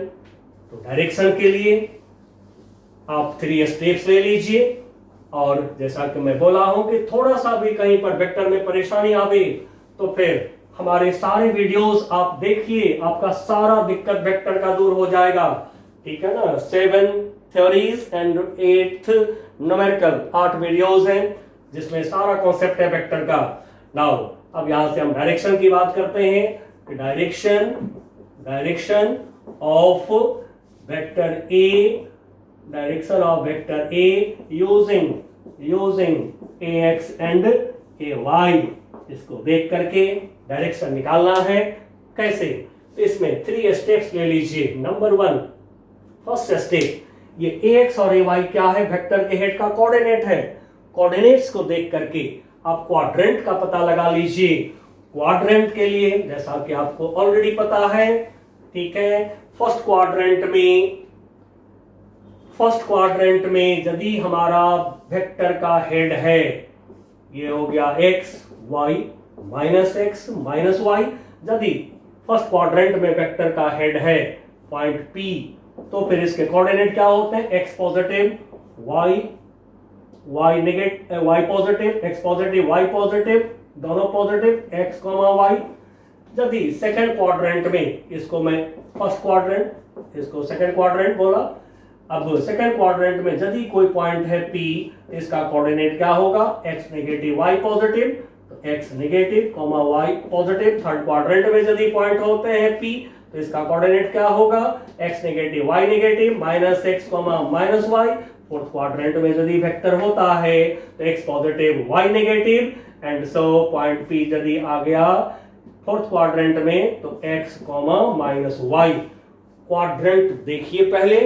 तो डायरेक्शन के लिए आप 3 स्टेप्स ले लीजिए, और जैसा कि मैं बोला हूं कि थोड़ा सा भी कहीं पर वेक्टर में परेशानी आवे तो फिर हमारे सारे वीडियोस आप देखिए, आपका सारा दिक्कत वेक्टर का दूर हो जाएगा, ठीक है ना। 7 थ्योरीज एंड 8 न्यूमेरिकल, 8 वीडियोस हैं जिसमें सारा कॉन्सेप्ट है वेक्टर का। नाउ अब यहां से हम डायरेक्शन की बात करते हैं कि direction of vector A using AX and AY, इसको देख करके डायरेक्शन निकालना है। कैसे, इसमें 3 स्टेप्स ले लीजिए। नंबर 1, फर्स्ट स्टेप, ये AX और AY क्या है, वेक्टर के हेड का कोऑर्डिनेट है। कोऑर्डिनेट्स को देख करके आप क्वाड्रेंट का पता लगा लीजिए। क्वाड्रेंट के लिए जैसा कि आपको ऑलरेडी पता है, ठीक है, फर्स्ट क्वाड्रेंट में यदि हमारा वेक्टर का हेड है, ये हो गया x y minus x minus y, यदि फर्स्ट क्वाड्रेंट में वेक्टर का हेड है पॉइंट P, तो फिर इसके कोऑर्डिनेट क्या होते हैं, x positive y negative, y positive, x positive, y positive, दोनों पॉजिटिव, x y। यदि सेकंड क्वाड्रेंट में, इसको मैं फर्स्ट क्वाड्रेंट, इसको सेकंड क्वाड्रेंट बोला। अब सेकंड क्वाड्रेंट में यदि कोई पॉइंट है P, इसका कोऑर्डिनेट क्या होगा, x नेगेटिव y पॉजिटिव, तो x negative y positive. Third quadrant में यदि पॉइंट होते हैं P, तो इसका कोऑर्डिनेट क्या होगा, x negative y negative minus x minus y। Fourth quadrant में यदि वेक्टर होता है तो x positive y negative, and so point P यदि आ गया फोर्थ क्वाड्रेंट में तो x माइनस y। क्वाड्रेंट देखिए पहले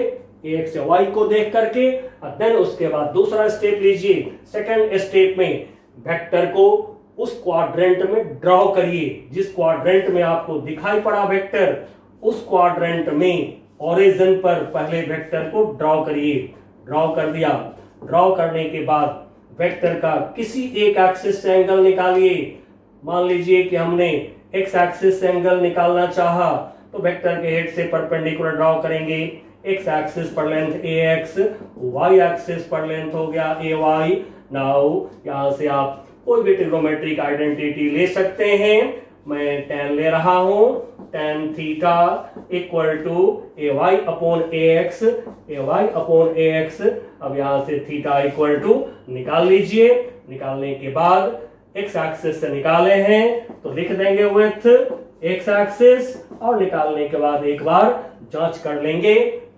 एक्स या वाई को देख करके, और देन उसके बाद दूसरा स्टेप लीजिए। सेकंड स्टेप में वेक्टर को उस क्वाड्रेंट में ड्रॉ करिए, जिस क्वाड्रेंट में आपको दिखाई पड़ा वेक्टर, उस क्वाड्रेंट में ओरिजिन पर पहले वेक्टर को ड्रॉ करिए। ड्रॉ कर दिया, ड्रॉ करने के बाद वेक्टर का किसी एक एक्सिस से एंगल निकालिए। मान लीजिए कि हमने एक्स एक्सिस से एंगल निकालना चाहा, तो वेक्टर के हेड से परपेंडिकुलर ड्रॉ करेंगे। एक्स एक्सिस पर लेंथ ए एक्स, वाई एक्सिस पर लेंथ हो गया ए वाई। नाउ यहां से आप कोई भी ट्रिग्नोमेट्रिक आइडेंटिटी ले सकते हैं। मैं tan ले रहा हूं, tan theta equal to A Y upon A X, A Y upon A X. अब यहां से थीटा इक्वल टू निकाल लीजिए। निकालने के बाद एक्स एक्सिस से निकाले हैं तो लिख देंगे विथ एक्स एक्सिस, और निकालने के बाद एक बार जांच कर लेंगे।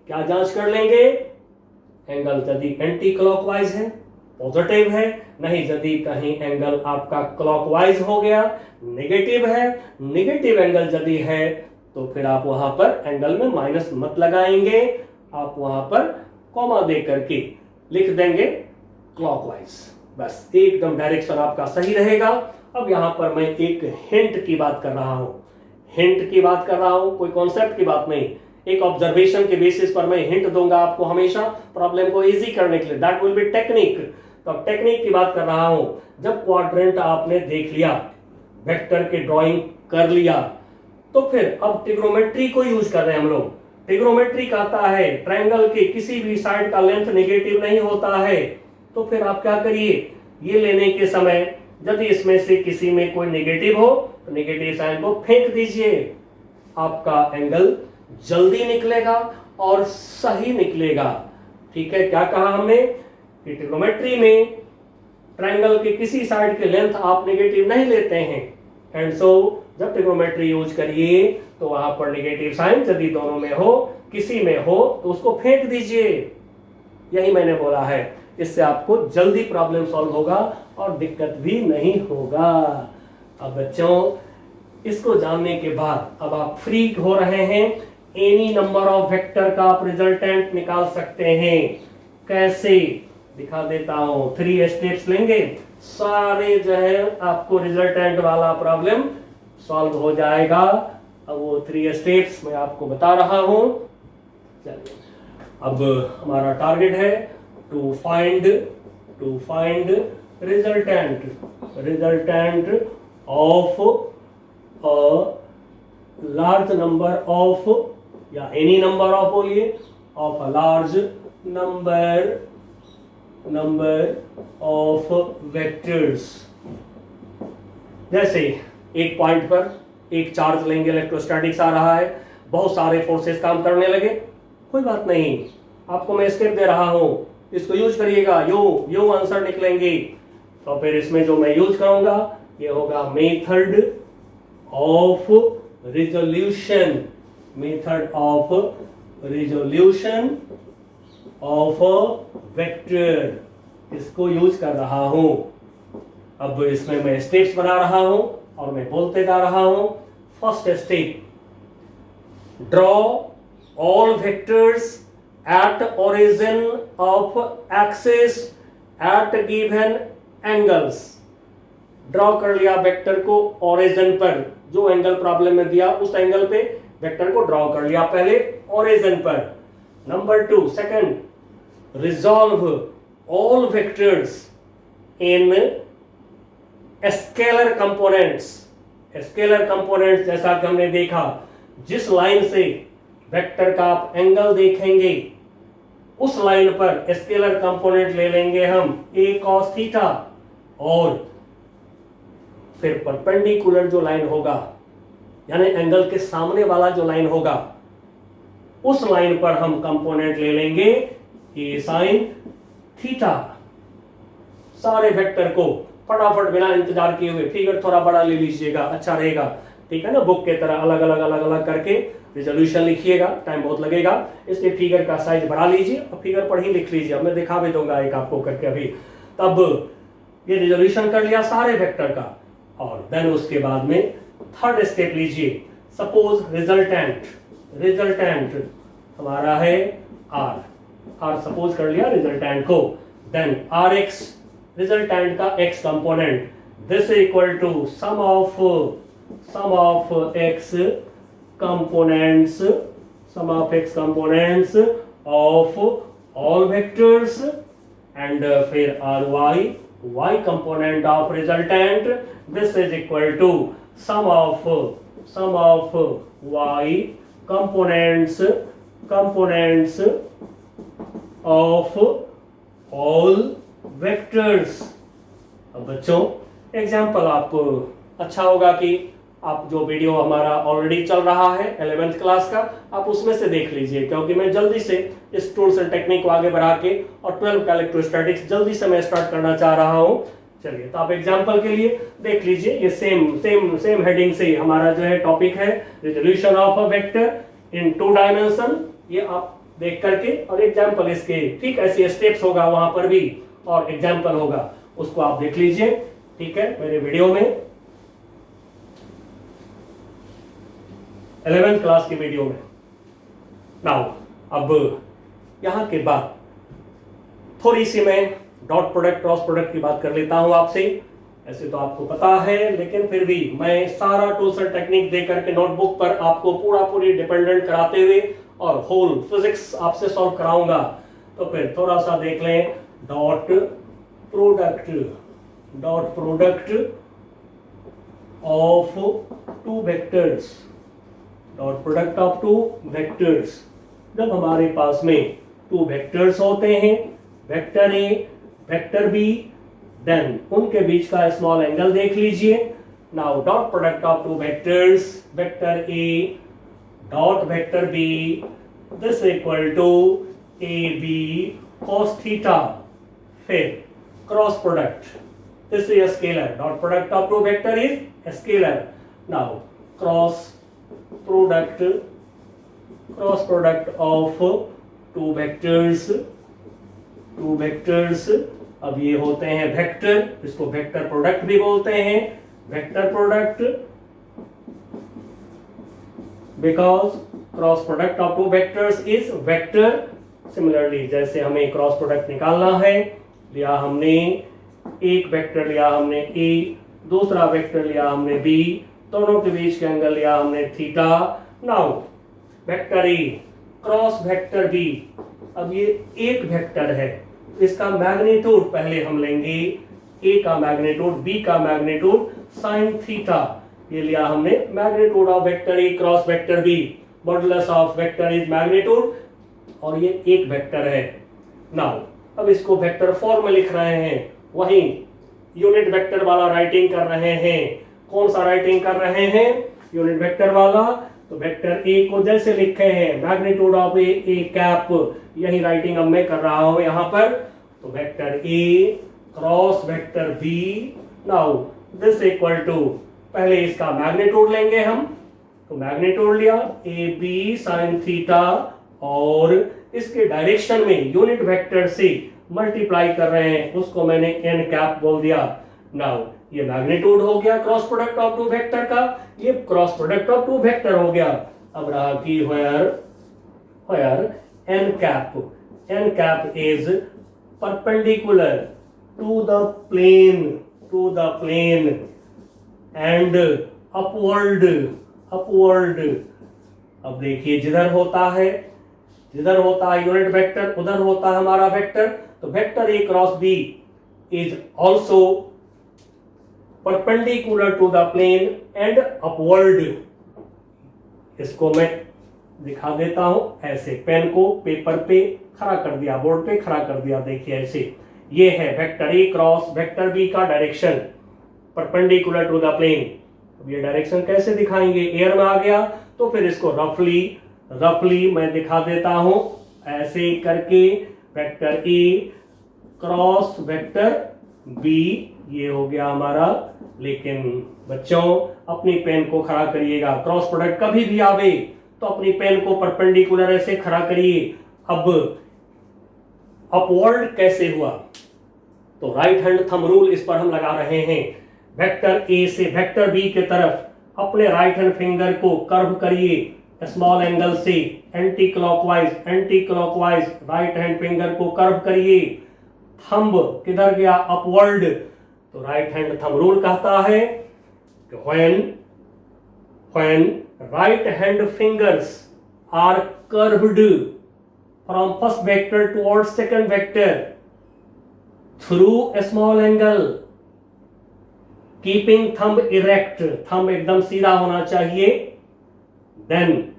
क्या जांच कर लेंगे? एंगल यदि एंटी क्लॉकवाइज है पॉजिटिव है, नहीं यदि कहीं एंगल आपका क्लॉकवाइज हो गया नेगेटिव है। नेगेटिव एंगल यदि है तो फिर आप वहां पर एंगल में माइनस मत लगाएंगे, आप वहां पर कॉमा दे करके लिख देंगे क्लॉकवाइज। बस एकदम डायरेक्शन आपका सही रहेगा। अब यहां पर मैं एक हिंट की बात कर रहा हूं, हिंट की बात कर रहा हूं, कोई कॉन्सेप्ट की बात नहीं। एक ऑब्जर्वेशन के बेसिस पर मैं हिंट दूंगा आपको हमेशा प्रॉब्लम को इजी करने के लिए। That will be technique. तो अब टेक्निक की बात कर रहा हूं। जब क्वाड्रेंट आपने देख लिया, वेक्टर के ड्राइंग कर लिया, तो फिर अब ट्रिग्नोमेट्री को यूज कर रहे हैं हम लोग। ट्रिग्नोमेट्री कहता है ट्रायंगल के किसी भी साइड का लेंथ नेगेटिव नहीं होता है। तो फिर आप क्या करिए, ये लेने के समय यदि इसमें से किसी में कोई नेगेटिव हो तो नेगेटिव साइन को फेंक दीजिए। आपका एंगल जल्दी निकलेगा और सही निकलेगा। ठीक है, क्या कहा हमने कि ट्रिग्नोमेट्री में ट्रायंगल के किसी साइड के लेंथ आप नेगेटिव नहीं लेते हैं, एंड सो जब ट्रिग्नोमेट्री यूज करिए तो वहां पर नेगेटिव साइन यदि दोनों में हो, किसी में हो, तो उसको फेंक दीजिए। यही मैंने बोला है, इससे आपको जल्दी प्रॉब्लम सॉल्व होगा और दिक्कत भी नहीं होगा। अब बच्चों, इसको जानने के बाद अब आप फ्री हो रहे हैं। एनी नंबर ऑफ वेक्टर का आप रिजल्टेंट निकाल सकते हैं। कैसे दिखा देता हूं, 3 स्टेप्स लेंगे, सारे जो है आपको रिजल्टेंट वाला प्रॉब्लम सॉल्व हो जाएगा। अब वो 3 स्टेप्स मैं आपको बता रहा हूं। चलिए, अब हमारा टारगेट है to find resultant of a large number of, या एनी नंबर ऑफ बोलिए, of a large number of vectors. जैसे एक पॉइंट पर एक चार्ज लेंगे, इलेक्ट्रोस्टैटिक्स आ रहा है, बहुत सारे फोर्सेस काम करने लगे, कोई बात नहीं, आपको मैं स्टेप दे रहा हूं, इसको यूज करिएगा, यो आंसर निकलेंगे। तो फिर इसमें जो मैं यूज करूंगा ये होगा method of resolution, method of resolution of vector, इसको यूज कर रहा हूं। अब इसमें मैं स्टेप्स बना रहा हूं और मैं बोलते जा रहा हूं। First step, draw all vectors at origin of axis at given angles. Draw कर लिया वेक्टर को ओरिजिन पर, जो एंगल प्रॉब्लम में दिया उस एंगल पे वेक्टर को ड्रॉ कर लिया पहले ओरिजिन पर। Number 2, second, resolve all vectors in scalar components. Scalar components जैसा कि हमने देखा, जिस लाइन से वेक्टर का आप एंगल देखेंगे उस लाइन पर स्केलर कंपोनेंट ले लेंगे हम a cos थीटा, और फिर परपेंडिकुलर जो लाइन होगा यानी एंगल के सामने वाला जो लाइन होगा उस लाइन पर हम कंपोनेंट ले लेंगे a sin थीटा। सारे वेक्टर को फटाफट बिना इंतजार किए हुए फिगर थोड़ा बड़ा ले लीजिएगा, अच्छा रहेगा। ठीक है ना, बुक के तरह अलग अलग करके रिजोल्यूशन लिखिएगा, टाइम बहुत लगेगा, इसलिए फिगर का साइज बढ़ा लीजिए और फिगर पर ही लिख लीजिए। अब मैं दिखा भी दूंगा एक आपको करके अभी। तब ये रिजोल्यूशन कर लिया सारे वेक्टर का, और देन उसके बाद में थर्ड स्टेप लीजिए। सपोज रिजल्टेंट हमारा है आर सपोज कर लिया रिजल्टेंट को, देन आर एक्स रिजल्टेंट का X component, this equal to sum of X components, sum of X components of all vectors and फिर R Y component of resultant, this is equal to sum of y components of all vectors। अब बच्चों एग्जाम्पल आप अच्छा होगा कि आप जो वीडियो हमारा ऑलरेडी चल रहा है 11th क्लास का, आप उसमें से देख लीजिए, क्योंकि मैं जल्दी से इस टूल्स एंड टेक्निक को आगे बढ़ा के और 12 का इलेक्ट्रोस्टैटिक्स जल्दी से मैं स्टार्ट करना चाह रहा हूँ। चलिए, तो आप एग्जांपल के लिए देख लीजिए, ये सेम हेडिंग से हमारा जो है टॉपिक है resolution of a vector in 2 dimension. ये आप देख करके और एग्जांपल इसके ठीक ऐसे स्टेप्स होगा वहां पर भी और एग्जांपल होगा, उसको आप देख लीजिए, ठीक है, मेरे वीडियो में 11th क्लास की वीडियो में। नाउ अब यहां के बाद थोड़ी सी मैं डॉट प्रोडक्ट क्रॉस प्रोडक्ट की बात कर लेता हूं आपसे। ऐसे तो आपको पता है, लेकिन फिर भी मैं सारा टूल्स एंड टेक्निक दे करके नोटबुक पर आपको पूरी डिपेंडेंट कराते हुए और होल फिजिक्स आपसे सॉल्व कराऊंगा। तो फिर थोड़ा सा देख लें, dot product of 2 vectors, dot product of 2 vectors. जब हमारे पास में 2 वेक्टर्स होते हैं, vector A vector B, then उनके बीच का स्मॉल एंगल देख लीजिए। Now dot product of 2 vectors, vector A dot vector B, this equal to A B cos theta. फिर cross product, this is scalar, dot product of 2 vector is scalar. Now cross product of 2 vectors, अब ये होते हैं वेक्टर, इसको वेक्टर प्रोडक्ट भी बोलते हैं, vector product, because cross product of 2 vectors is vector. Similarly जैसे हमें क्रॉस प्रोडक्ट निकालना है, लिया हमने एक वेक्टर लिया हमने ए, दूसरा वेक्टर लिया हमने बी, दोनों के बीच के एंगल लिया हमने theta. Now vector A cross vector B, अब ये एक वेक्टर है, इसका मैग्नीट्यूड पहले हम लेंगे, ए का मैग्नीट्यूड बी का मैग्नीट्यूड साइन थीटा, ये लिया हमने magnitude of vector A cross vector B, modulus of vector is magnitude, और ये एक वेक्टर है। नाउ अब इसको वेक्टर फॉर्म में लिख रहे हैं, वहीं यूनिट वेक्टर वाला राइटिंग कर रहे हैं। कौन सा राइटिंग कर रहे हैं? यूनिट वेक्टर वाला। तो वेक्टर ए को जैसे लिखे हैं मैग्नीट्यूड ऑफ ए कैप, यही राइटिंग अब मैं कर रहा हूं यहां पर। तो vector A cross vector B, now this equal to, पहले इसका मैग्नीट्यूड लेंगे हम, तो मैग्नीट्यूड लिया ए बी साइन थीटा, और इसके डायरेक्शन में यूनिट वेक्टर से मल्टीप्लाई कर रहे हैं, उसको मैंने एन कैप बोल दिया। नाउ ये मैग्नीट्यूड हो गया क्रॉस प्रोडक्ट ऑफ 2 वेक्टर का, ये क्रॉस प्रोडक्ट ऑफ 2 वेक्टर हो गया। अब रहा कि where n cap is perpendicular to the plane and upward। अब देखिए जिधर होता है यूनिट वेक्टर, उधर होता है हमारा वेक्टर, तो vector A cross B is also perpendicular to the plane and upward. इसको मैं दिखा देता हूं, ऐसे पेन को पेपर पे खड़ा कर दिया, बोर्ड पे खड़ा कर दिया, देखिए ऐसे, ये है vector A cross vector B का direction perpendicular to the plane. अब ये डायरेक्शन कैसे दिखाएंगे? एयर में आ गया, तो फिर इसको रफली मैं दिखा देता हूं, ऐसे करके vector A cross vector B, ये हो गया हमारा। लेकिन बच्चों अपनी पेन को खड़ा करिएगा, क्रॉस प्रोडक्ट कभी भी आवे तो अपनी पेन को परपेंडिकुलर ऐसे खड़ा करिए। अब अपवर्ड कैसे हुआ? तो राइट हैंड थंब रूल इस पर हम लगा रहे हैं। वेक्टर ए से वेक्टर बी के तरफ अपने राइट हैंड फिंगर को कर्व करिए, स्मॉल एंगल से anti clockwise right hand finger को कर्व करिए। थंब किधर गया? अपवर्ड। तो राइट हैंड थंब रूल कहता है कि when right hand fingers are curved from first vector towards second vector through a small angle, keeping thumb erect, thumb एकदम सीधा होना चाहिए, then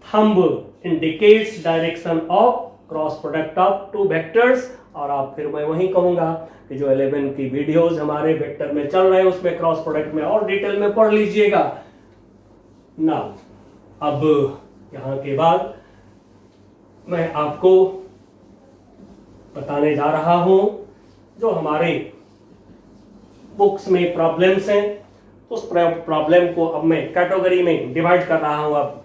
thumb indicates direction of cross product of two vectors। और आप फिर मैं वही कहूंगा कि जो 11 की वीडियोस हमारे वेक्टर में चल रहे हैं उसमें क्रॉस प्रोडक्ट में और डिटेल में पढ़ लीजिएगा ना। अब यहां के बाद मैं आपको बताने जा रहा हूं जो हमारे बुक्स में प्रॉब्लम्स हैं, उस प्रॉब्लम को अब मैं कैटेगरी में डिवाइड कर रहा हूं। अब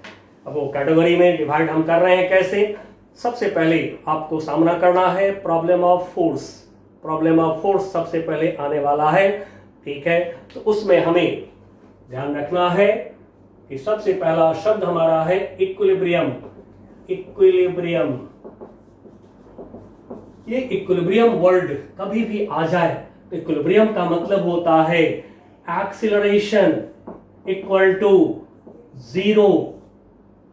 वो कैटेगरी में डिवाइड हम कर रहे हैं कैसे? सबसे पहले आपको सामना करना है problem of force. Problem of force सबसे पहले आने वाला है, ठीक है। तो उसमें हमें ध्यान रखना है कि सबसे पहला शब्द हमारा है इक्विलिब्रियम। इक्विलिब्रियम, ये इक्विलिब्रियम वर्ड कभी भी आ जाए तो इक्विलिब्रियम का मतलब होता है एक्सीलरेशन इक्वल टू 0,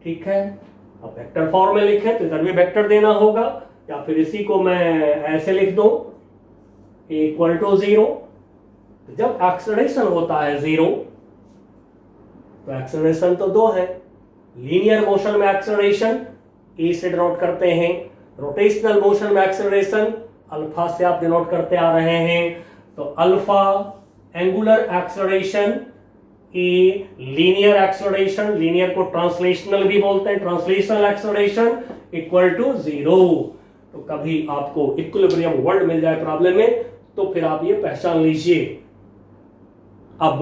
ठीक है। अब वेक्टर फॉर्म में लिखे तो इधर भी वेक्टर देना होगा, या फिर इसी को मैं ऐसे लिख दूं इक्वल टू 0। जब एक्सेलरेशन होता है 0 तो एक्सेलरेशन तो 2 है। लीनियर मोशन में एक्सेलरेशन ए से डिनोट करते हैं, रोटेशनल मोशन में एक्सेलरेशन अल्फा से आप डिनोट करते आ रहे हैं। तो alpha angular acceleration, a linear acceleration, linear को ट्रांसलेशनल भी बोलते हैं, ट्रांसलेशनल एक्सेलरेशन इक्वल टू 0। तो कभी आपको इक्विलिब्रियम वर्ड मिल जाए प्रॉब्लम में तो फिर आप ये पहचान लीजिए। अब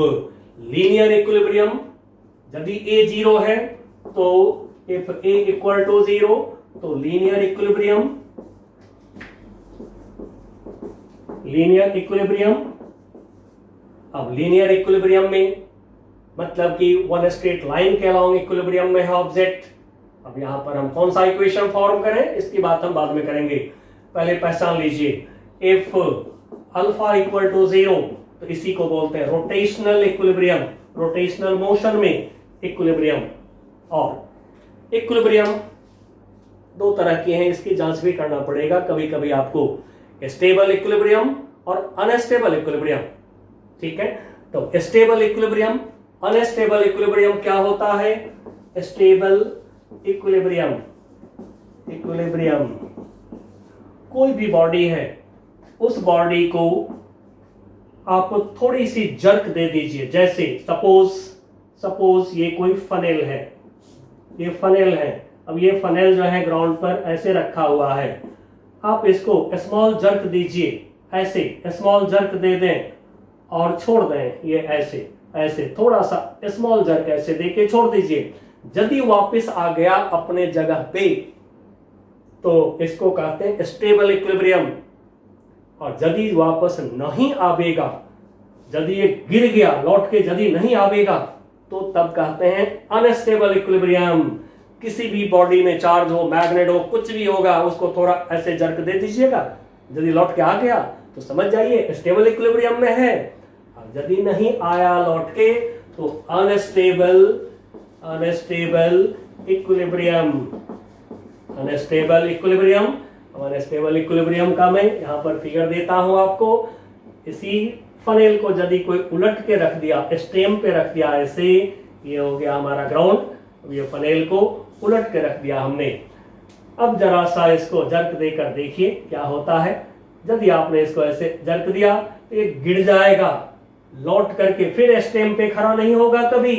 लीनियर इक्विलिब्रियम यदि ए 0 है तो इफ ए इक्वल टू 0 तो लीनियर इक्विलिब्रियम अब लीनियर इक्विलिब्रियम में मतलब कि वन स्ट्रेट लाइन के अलोंग इक्विलिब्रियम में है ऑब्जेक्ट। अब यहां पर हम कौन सा इक्वेशन फॉर्म करें इसकी बात हम बाद में करेंगे, पहले पहचान लीजिए। इफ अल्फा इक्वल टू 0 तो इसी को बोलते हैं रोटेशनल इक्विलिब्रियम। रोटेशनल मोशन में इक्विलिब्रियम, और इक्विलिब्रियम 2 तरह के हैं, इसकी जांच भी करना पड़ेगा। कभी कभी आपको स्टेबल इक्विलिब्रियम और अनस्टेबल इक्विलिब्रियम, ठीक है। तो स्टेबल इक्विलिब्रियम, अनस्टेबल इक्विलिब्रियम क्या होता है? स्टेबल इक्विलिब्रियम कोई भी बॉडी है, उस बॉडी को आप थोड़ी सी जर्क दे दीजिए। जैसे सपोज ये कोई फनेल है, ये फनेल है। अब ये फनेल जो है ग्राउंड पर ऐसे रखा हुआ है, आप इसको स्मॉल जर्क दीजिए, ऐसे स्मॉल जर्क दे दें और छोड़ दें, ये ऐसे थोड़ा सा स्मॉल जर्क ऐसे देके छोड़ दीजिए। यदि वापस आ गया अपने जगह पे तो इसको कहते हैं स्टेबल इक्विलिब्रियम। और यदि वापस नहीं आवेगा, यदि ये गिर गया लौट के यदि नहीं आवेगा तो तब कहते हैं अनस्टेबल इक्विलिब्रियम। किसी भी बॉडी में चार्ज हो, मैग्नेट हो, कुछ भी होगा, उसको थोड़ा ऐसे जर्क दे दीजिएगा, यदि लौट के आ गया तो समझ जाइए स्टेबल इक्विलिब्रियम में है। और यदि नहीं आया लौट के तो अनस्टेबल इक्विलिब्रियम। अनस्टेबल इक्विलिब्रियम का मैं यहां पर फिगर देता हूं आपको। इसी फनेल को यदि कोई उलट के रख दिया, स्टेम पे रख दिया ऐसे, ये हो गया हमारा ग्राउंड। अब ये फनेल को उलट के रख दिया हमने। अब जरा सा इसको जर्क देकर देखिए क्या होता है। यदि आपने इसको ऐसे जर्क दिया तो ये गिर जाएगा, लौट करके फिर स्टेम पे खड़ा नहीं होगा कभी,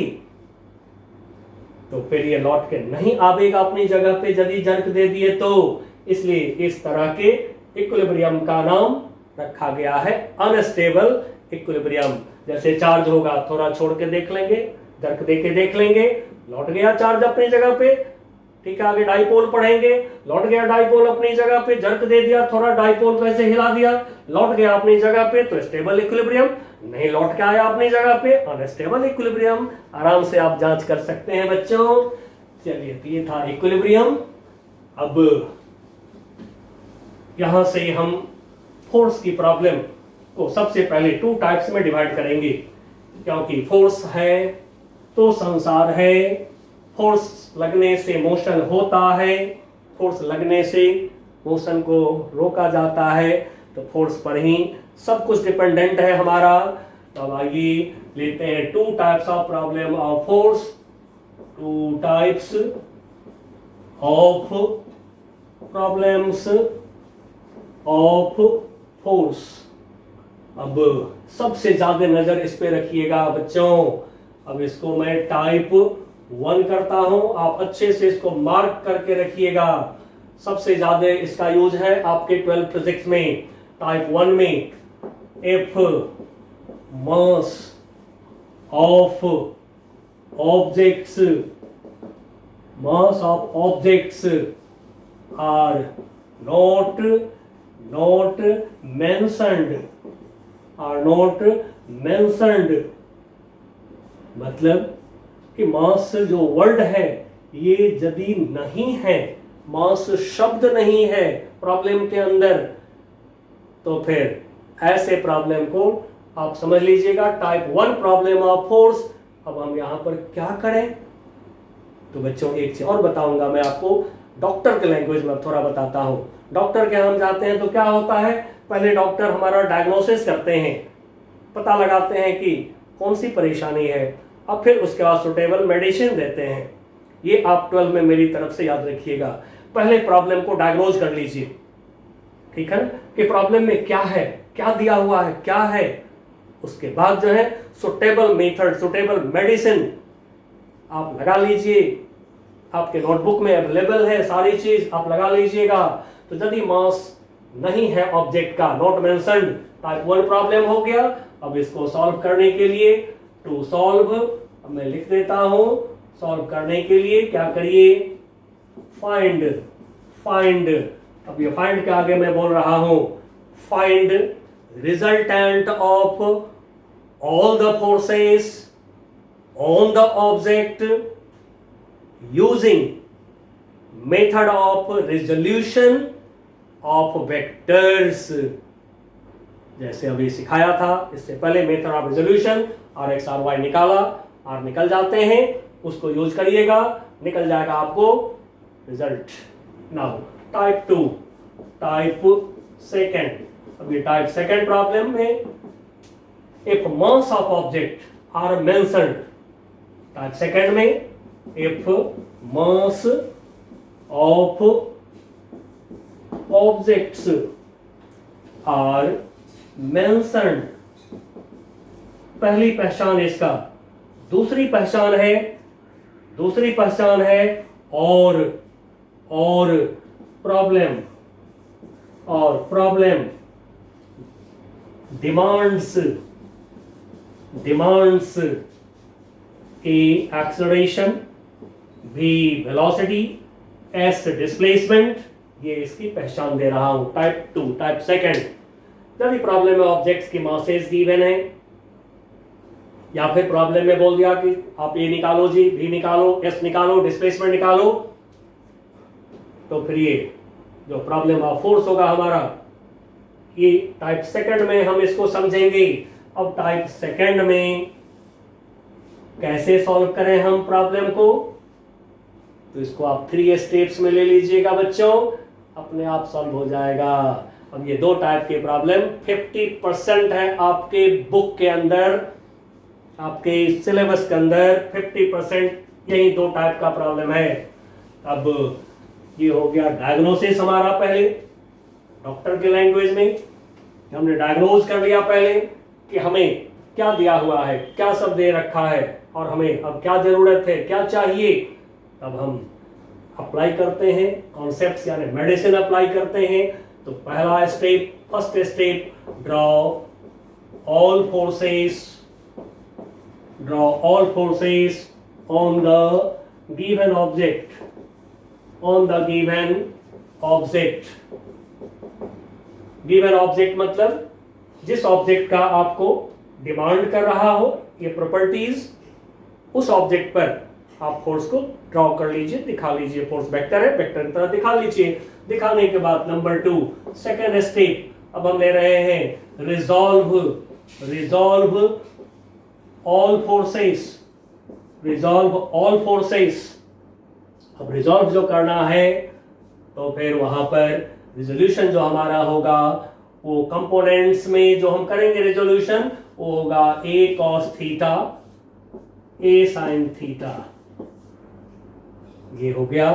तो फिर ये लौट के नहीं आवेगा अपनी जगह पे यदि जर्क दे दिए तो। इसलिए इस तरह के इक्विलिब्रियम का नाम रखा गया है अनस्टेबल इक्विलिब्रियम। जैसे चार्ज होगा, थोड़ा छोड़ के देख लेंगे, जर्क दे के देख लेंगे, लौट गया चार्ज अपनी जगह पे, ठीक है, आगे डाइपोल पढ़ेंगे। लौट गया डाइपोल अपनी जगह पे, जर्क दे दिया थोड़ा, डाइपोल को ऐसे हिला दिया, लौट गया अपनी जगह पे, तो स्टेबल इक्विलिब्रियम। नहीं लौट के आया अपनी जगह पे, अनस्टेबल इक्विलिब्रियम। आराम से आप जांच कर सकते हैं बच्चों। चलिए, तो ये था इक्विलिब्रियम। अब यहां से हम फोर्स की प्रॉब्लम को सबसे पहले 2 टाइप्स में डिवाइड करेंगे, क्योंकि फोर्स है तो संसार है। फोर्स लगने से मोशन होता है, फोर्स लगने से मोशन को रोका जाता है, तो फोर्स पर ही सब कुछ डिपेंडेंट है हमारा। तो अब आइए लेते हैं 2 types of problem of force. 2 types of problems of force. अब सबसे ज्यादा नजर इस पे रखिएगा बच्चों। अब इसको मैं टाइप 1 करता हूं, आप अच्छे से इसको मार्क करके रखिएगा। सबसे ज्यादा इसका यूज है आपके 12th फिजिक्स में। टाइप 1 में if mass of objects are not mentioned, मतलब कि मास जो वर्ड है ये यदि नहीं है, मास शब्द नहीं है प्रॉब्लम के अंदर, तो फिर ऐसे प्रॉब्लम को आप समझ लीजिएगा टाइप 1 प्रॉब्लम ऑफ फोर्स। अब हम यहां पर क्या करें, तो बच्चों एक चीज और बताऊंगा मैं आपको, डॉक्टर के लैंग्वेज में थोड़ा बताता हूं। डॉक्टर के हम जाते हैं तो क्या होता है, पहले डॉक्टर हमारा डायग्नोसिस करते हैं, पता लगाते हैं कि कौन सी परेशानी है, अब फिर उसके बाद सुटेबल मेडिसिन देते हैं। ये आप 12 में मेरी तरफ से याद रखिएगा। पहले प्रॉब्लम को डायग्नोज कर लीजिए, ठीक है ना, कि प्रॉब्लम में क्या है, क्या दिया हुआ है, क्या है। उसके बाद जो है सुटेबल मेथड, सुटेबल मेडिसिन आप लगा लीजिए। आपके नोटबुक में अवेलेबल है सारी चीज, आप लगा लीजिएगा। तो यदि मास नहीं है ऑब्जेक्ट का, नॉट मेंशन्ड, टाइप 1 प्रॉब्लम हो गया। अब इसको सॉल्व करने के लिए टू सॉल्व, अब मैं लिख देता हूं, सॉल्व करने के लिए क्या करिए, फाइंड। अब ये फाइंड के आगे मैं बोल रहा हूं, find resultant of all the forces on the object using method of resolution of vectors. जैसे अभी सिखाया था इससे पहले, method of resolution, R X R Y निकाला, आर निकल जाते हैं, उसको यूज करिएगा, निकल जाएगा आपको result. Now type 2, type second. अब ये टाइप सेकेंड प्रॉब्लम में if mass of object are mentioned, type second में if mass of objects are mentioned, पहली पहचान इसका। दूसरी पहचान है और problem demands A acceleration, B velocity, S displacement. ये इसकी पहचान दे रहा हूं, टाइप 2, टाइप सेकेंड। यदि प्रॉब्लम में ऑब्जेक्ट्स की मासेस गिवन है, या फिर प्रॉब्लम में बोल दिया कि आप ए निकालो जी, बी निकालो, एस निकालो, डिस्प्लेसमेंट निकालो, तो फिर ये जो प्रॉब्लम ऑफ फोर्स होगा हमारा, ये टाइप सेकंड में हम इसको समझेंगे। अब टाइप सेकंड में कैसे सॉल्व करें हम प्रॉब्लम को, तो इसको आप 3 स्टेप्स में ले लीजिएगा बच्चों, अपने आप सॉल्व हो जाएगा। अब ये 2 टाइप के प्रॉब्लम 50% है आपके बुक के अंदर, आपके सिलेबस के अंदर 50% यही 2 टाइप का प्रॉब्लम है। अब ये हो गया डायग्नोसिस हमारा, पहले डॉक्टर के लैंग्वेज में हमने डायग्नोज कर लिया पहले कि हमें क्या दिया हुआ है, क्या सब दे रखा है, और हमें अब क्या जरूरत है, क्या चाहिए। तब हम अप्लाई करते हैं कॉन्सेप्ट्स, यानी मेडिसिन अप्लाई करते हैं। तो पहला step, first step, draw all forces on the given object, on the given object. Given object मतलब जिस ऑब्जेक्ट का आपको डिमांड कर रहा हो ये प्रॉपर्टीज, उस ऑब्जेक्ट पर आप फोर्स को ड्रॉ कर लीजिए, दिखा लीजिए। फोर्स वेक्टर है, वेक्टर की तरह दिखा लीजिए। दिखाने के बाद नंबर 2 सेकेंड स्टेप, अब हम ले रहे हैं resolve. Resolve all forces, resolve all forces. अब रिजॉल्व जो करना है तो फिर वहां पर रिजोल्यूशन जो हमारा होगा वो कंपोनेंट्स में जो हम करेंगे रिजोल्यूशन वो होगा a cos theta a sin theta. ये हो गया।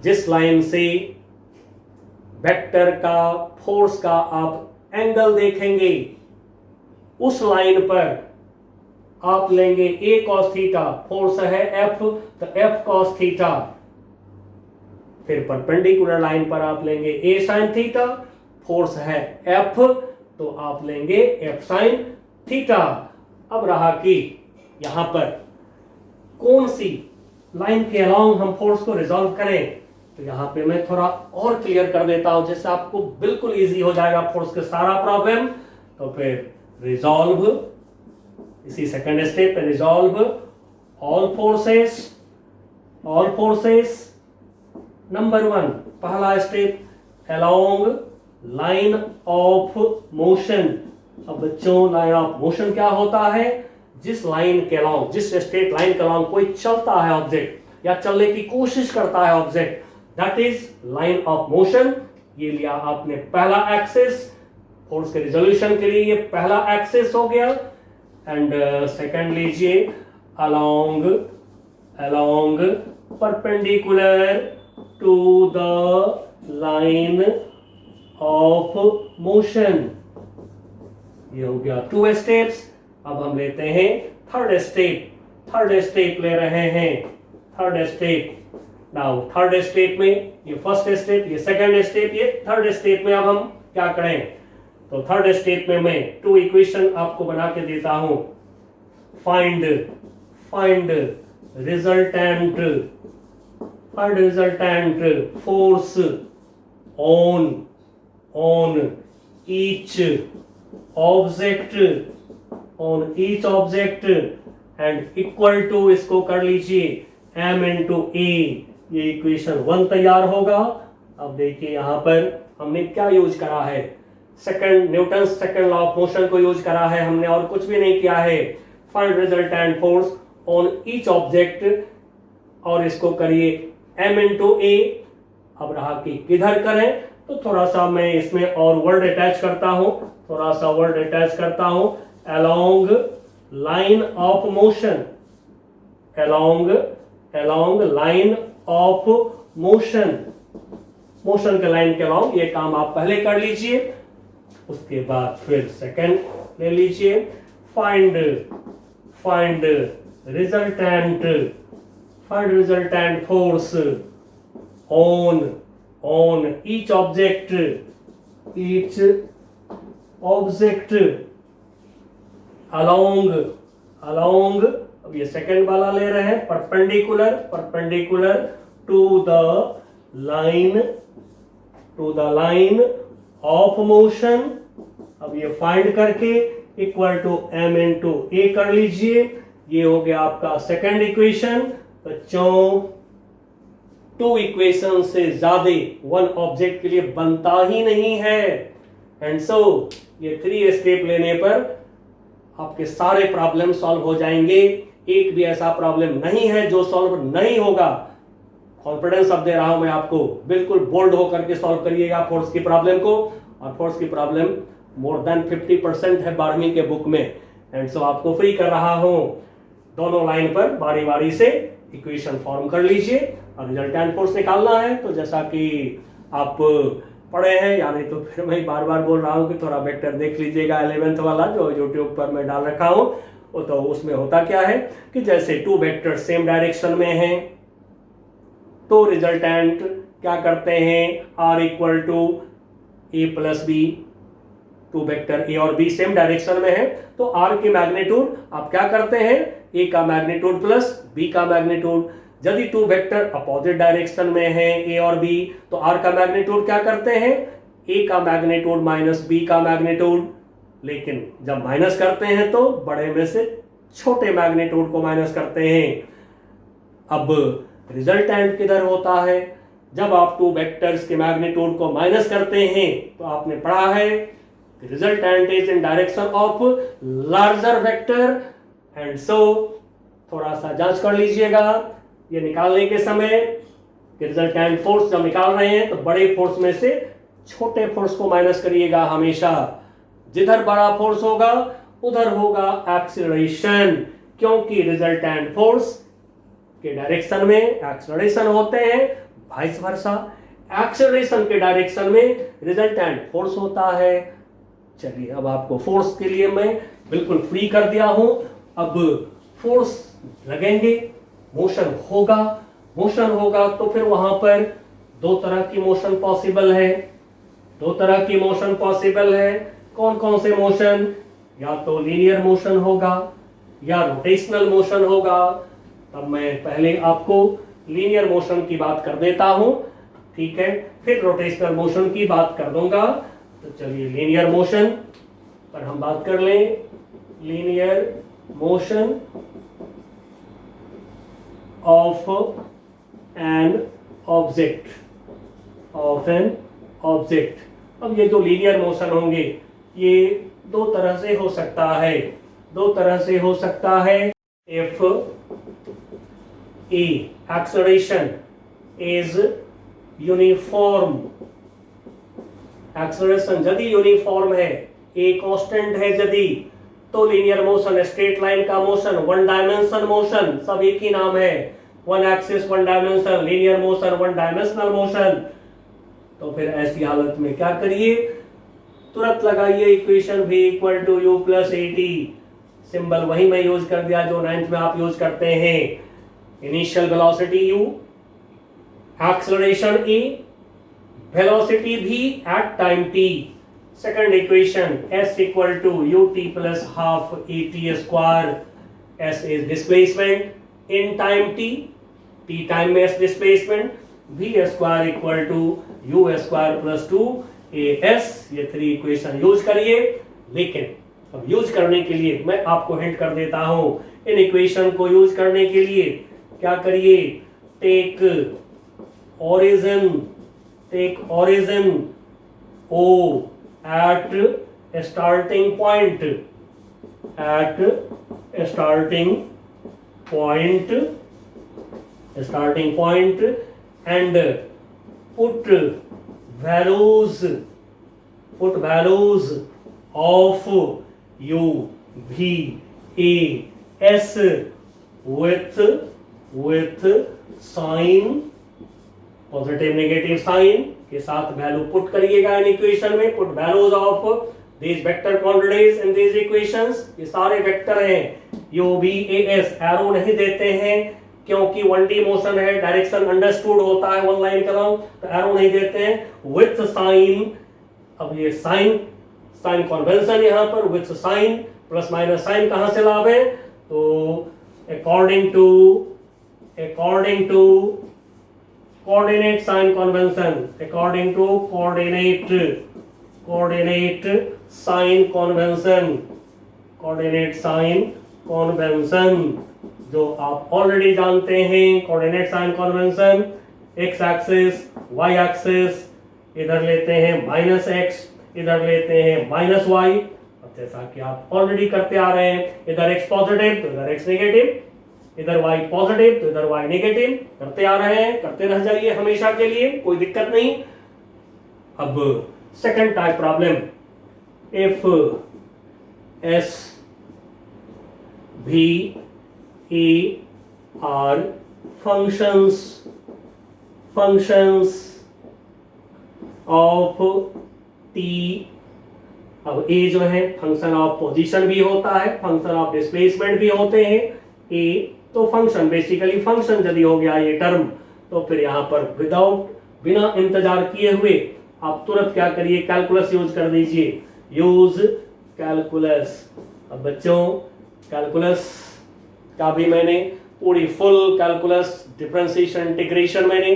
जिस लाइन से वेक्टर का फोर्स का आप एंगल देखेंगे उस लाइन पर आप लेंगे a cos थीटा, फोर्स है F तो F cos थीटा। फिर परपेंडिकुलर लाइन पर आप लेंगे a sin थीटा, फोर्स है F तो आप लेंगे F sin थीटा। अब रहा कि यहां पर कौन सी लाइन के अलाउंग हम फोर्स को रिजॉल्व करें, तो यहां पे मैं थोड़ा और क्लियर कर देता हूं जिससे आपको बिल्कुल इजी हो जाएगा फोर्स का सारा प्रॉब्लम। तो फिर रिजॉल्व, इसी सेकंड स्टेप पे resolve all forces. All forces number 1 पहला step along line of motion. अब बच्चों लाइन ऑफ मोशन क्या होता है? जिस लाइन के अलाउंग, जिस स्ट्रेट लाइन के अलाउंग कोई चलता है ऑब्जेक्ट या चलने की कोशिश करता है object, that is line of motion. ये लिया आपने पहला एक्सिस, फोर्स के रिजोल्यूशन के लिए ये पहला एक्सिस हो गया। एंड सेकंड लीजिए along, along perpendicular to the line of motion. ये हो गया 2 स्टेप्स। अब हम लेते हैं थर्ड स्टेप। थर्ड स्टेप ले रहे हैं, third step. Now third step में ये फर्स्ट स्टेप, ये सेकंड स्टेप, ये थर्ड स्टेप में अब हम क्या करें? तो थर्ड स्टेप में मैं 2 इक्वेशन आपको बना के देता हूं। Find, find resultant, find resultant force on each object, on each object and equal to, इसको कर लीजिए m into a। ये इक्वेशन 1 तैयार होगा। अब देखिए यहां पर हमने क्या यूज करा है, second Newton second law of motion को यूज करा है हमने, और कुछ भी नहीं किया है। Find resultant force on each object और इसको करिए m into a। अब रहा कि किधर करें, तो थोड़ा सा मैं इसमें और वर्ड अटैच करता हूं, थोड़ा सा वर्ड अटैच करता हूं। Along line of motion, along, along line of motion, motion के लाइन के अलोंग। ये काम आप पहले कर लीजिए। उसके बाद फिर सेकंड ले लीजिए। Find, find resultant, find resultant force on each object, each object along, along। अब ये सेकंड वाला ले रहे हैं perpendicular, perpendicular to the line, to the line of motion. अब ये फाइंड करके equal to m into a कर लीजिए। ये हो गया आपका सेकंड इक्वेशन। बच्चों 2 इक्वेशन से ज्यादा 1 ऑब्जेक्ट के लिए बनता ही नहीं है। एंड सो ये 3 स्टेप लेने पर आपके सारे प्रॉब्लम सॉल्व हो जाएंगे। एक भी ऐसा प्रॉब्लम नहीं है जो सॉल्व नहीं होगा। कॉन्फिडेंस अब दे रहा हूं मैं आपको, बिल्कुल बोल्ड होकर के सॉल्व करिएगा फोर्स की प्रॉब्लम को। और फोर्स की प्रॉब्लम मोर देन 50% है 12वीं के बुक में। एंड सो आपको फ्री कर रहा हूं, दोनों लाइन पर बारी बारी से इक्वेशन फॉर्म कर लीजिए और रिजल्टेंट फोर्स निकालना है। तो जैसा कि आप पढ़े हैं, या नहीं तो फिर मैं बार बार बोल रहा हूं कि थोड़ा वेक्टर देख लीजिएगा 11th वाला जो यूट्यूब पर मैं डाल रखा हूं। तो उसमें होता क्या है कि जैसे 2 वेक्टर सेम डायरेक्शन में हैं तो रिजल्टेंट क्या करते हैं, R equal to A plus B. 2 vector A और बी सेम डायरेक्शन में है तो आर की मैग्नीट्यूड आप क्या करते हैं, ए का मैग्नीट्यूड प्लस बी का मैग्नीट्यूड। यदि टू वेक्टर अपोजिट डायरेक्शन में है ए और बी, तो आर का मैग्नीट्यूड क्या करते हैं, ए का मैग्नीट्यूड माइनस बी का मैग्नीट्यूड। लेकिन जब माइनस करते हैं तो बड़े में से छोटे मैग्नीट्यूड को माइनस करते हैं। अब रिजल्टेंट किधर होता है, जब आप टू वेक्टर्स के मैग्नीट्यूड को माइनस करते हैं तो आपने पढ़ा है resultant is in direction of larger vector and so थोड़ा सा जांच कर लीजिएगा ये निकालने के समय कि रिजल्टेंट फोर्स जब निकाल रहे हैं तो बड़े फोर्स में से छोटे फोर्स को माइनस करिएगा हमेशा। जिधर बड़ा फोर्स होगा उधर होगा एक्सीलरेशन, क्योंकि रिजल्टेंट फोर्स के डायरेक्शन में एक्सीलरेशन होते हैं, वाइस वर्सा एक्सीलरेशन के डायरेक्शन में रिजल्टेंट फोर्स होता है। चलिए अब आपको फोर्स के लिए मैं बिल्कुल फ्री कर दिया हूं। अब फोर्स लगेंगे, मोशन होगा तो फिर वहां पर दो तरह की मोशन पॉसिबल है। कौन कौन से मोशन, या तो लीनियर मोशन होगा या रोटेशनल मोशन होगा। तब मैं पहले आपको लीनियर मोशन की बात कर देता हूं, ठीक है, फिर रोटेशनल मोशन की बात कर दूंगा। तो चलिए लीनियर मोशन पर हम बात कर लें। Linear motion of an object. अब ये जो लीनियर मोशन होंगे ये दो तरह से हो सकता है। If a acceleration is uniform, acceleration यदि यूनिफॉर्म है, ए कांस्टेंट है यदि, तो लीनियर मोशन स्ट्रेट लाइन का मोशन, वन डायमेंशन मोशन, सब एक ही नाम है, one axis one dimension, linear motion one dimensional motion. तो फिर ऐसी हालत में क्या करिए, तुरंत लगाइए equation v equal to u plus a t. Symbol वही मैं यूज कर दिया जो 9th में आप यूज करते हैं। Initial velocity u, acceleration e, velocity v at time t। Second equation s equal to u t plus half a t square. s is displacement in time t, t time में s displacement, v square equal to u square plus 2as। ये 3 इक्वेशन यूज करिए। लेकिन अब यूज करने के लिए मैं आपको हिंट कर देता हूं, इन इक्वेशन को यूज करने के लिए क्या करिए, take origin O at starting point and put values of u, v, a, s with sign, positive negative sign के साथ वैल्यू पुट करिएगा इन इक्वेशन में। Put values of these vector quantities in these equations. ये सारे वेक्टर हैं, u, v, a, s। Arrow नहीं देते हैं क्योंकि 1D मोशन है, डायरेक्शन अंडरस्टूड होता है वन लाइन कलम, तो एरो नहीं देते हैं। विथ साइन, अब ये साइन कन्वेंशन यहां पर, with sign plus minus sign कहां से लावे, तो according to coordinate sign convention, coordinate sign convention जो आप ऑलरेडी जानते हैं। Coordinate sign convention, X axis, Y axis, इधर लेते हैं माइनस एक्स, इधर लेते हैं माइनस वाई। अब जैसा कि आप ऑलरेडी करते आ रहे हैं, इधर एक्स पॉजिटिव तो इधर एक्स नेगेटिव, इधर वाई पॉजिटिव तो इधर वाई नेगेटिव, करते आ रहे हैं, करते रह जाइए हमेशा के लिए, कोई दिक्कत नहीं। अब second type problem, if S v A are functions of T. अब ए जो है फंक्शन ऑफ पोजीशन भी होता है, फंक्शन ऑफ डिस्प्लेसमेंट भी होते हैं। ए तो फंक्शन, बेसिकली फंक्शन यदि हो गया ये टर्म, तो फिर यहां पर बिना इंतजार किए हुए आप तुरंत क्या करिए, कैलकुलस यूज कर दीजिए। Use calculus. अब बच्चों कैलकुलस का भी मैंने पूरी फुल कैलकुलस डिफरेंशिएशन इंटीग्रेशन मैंने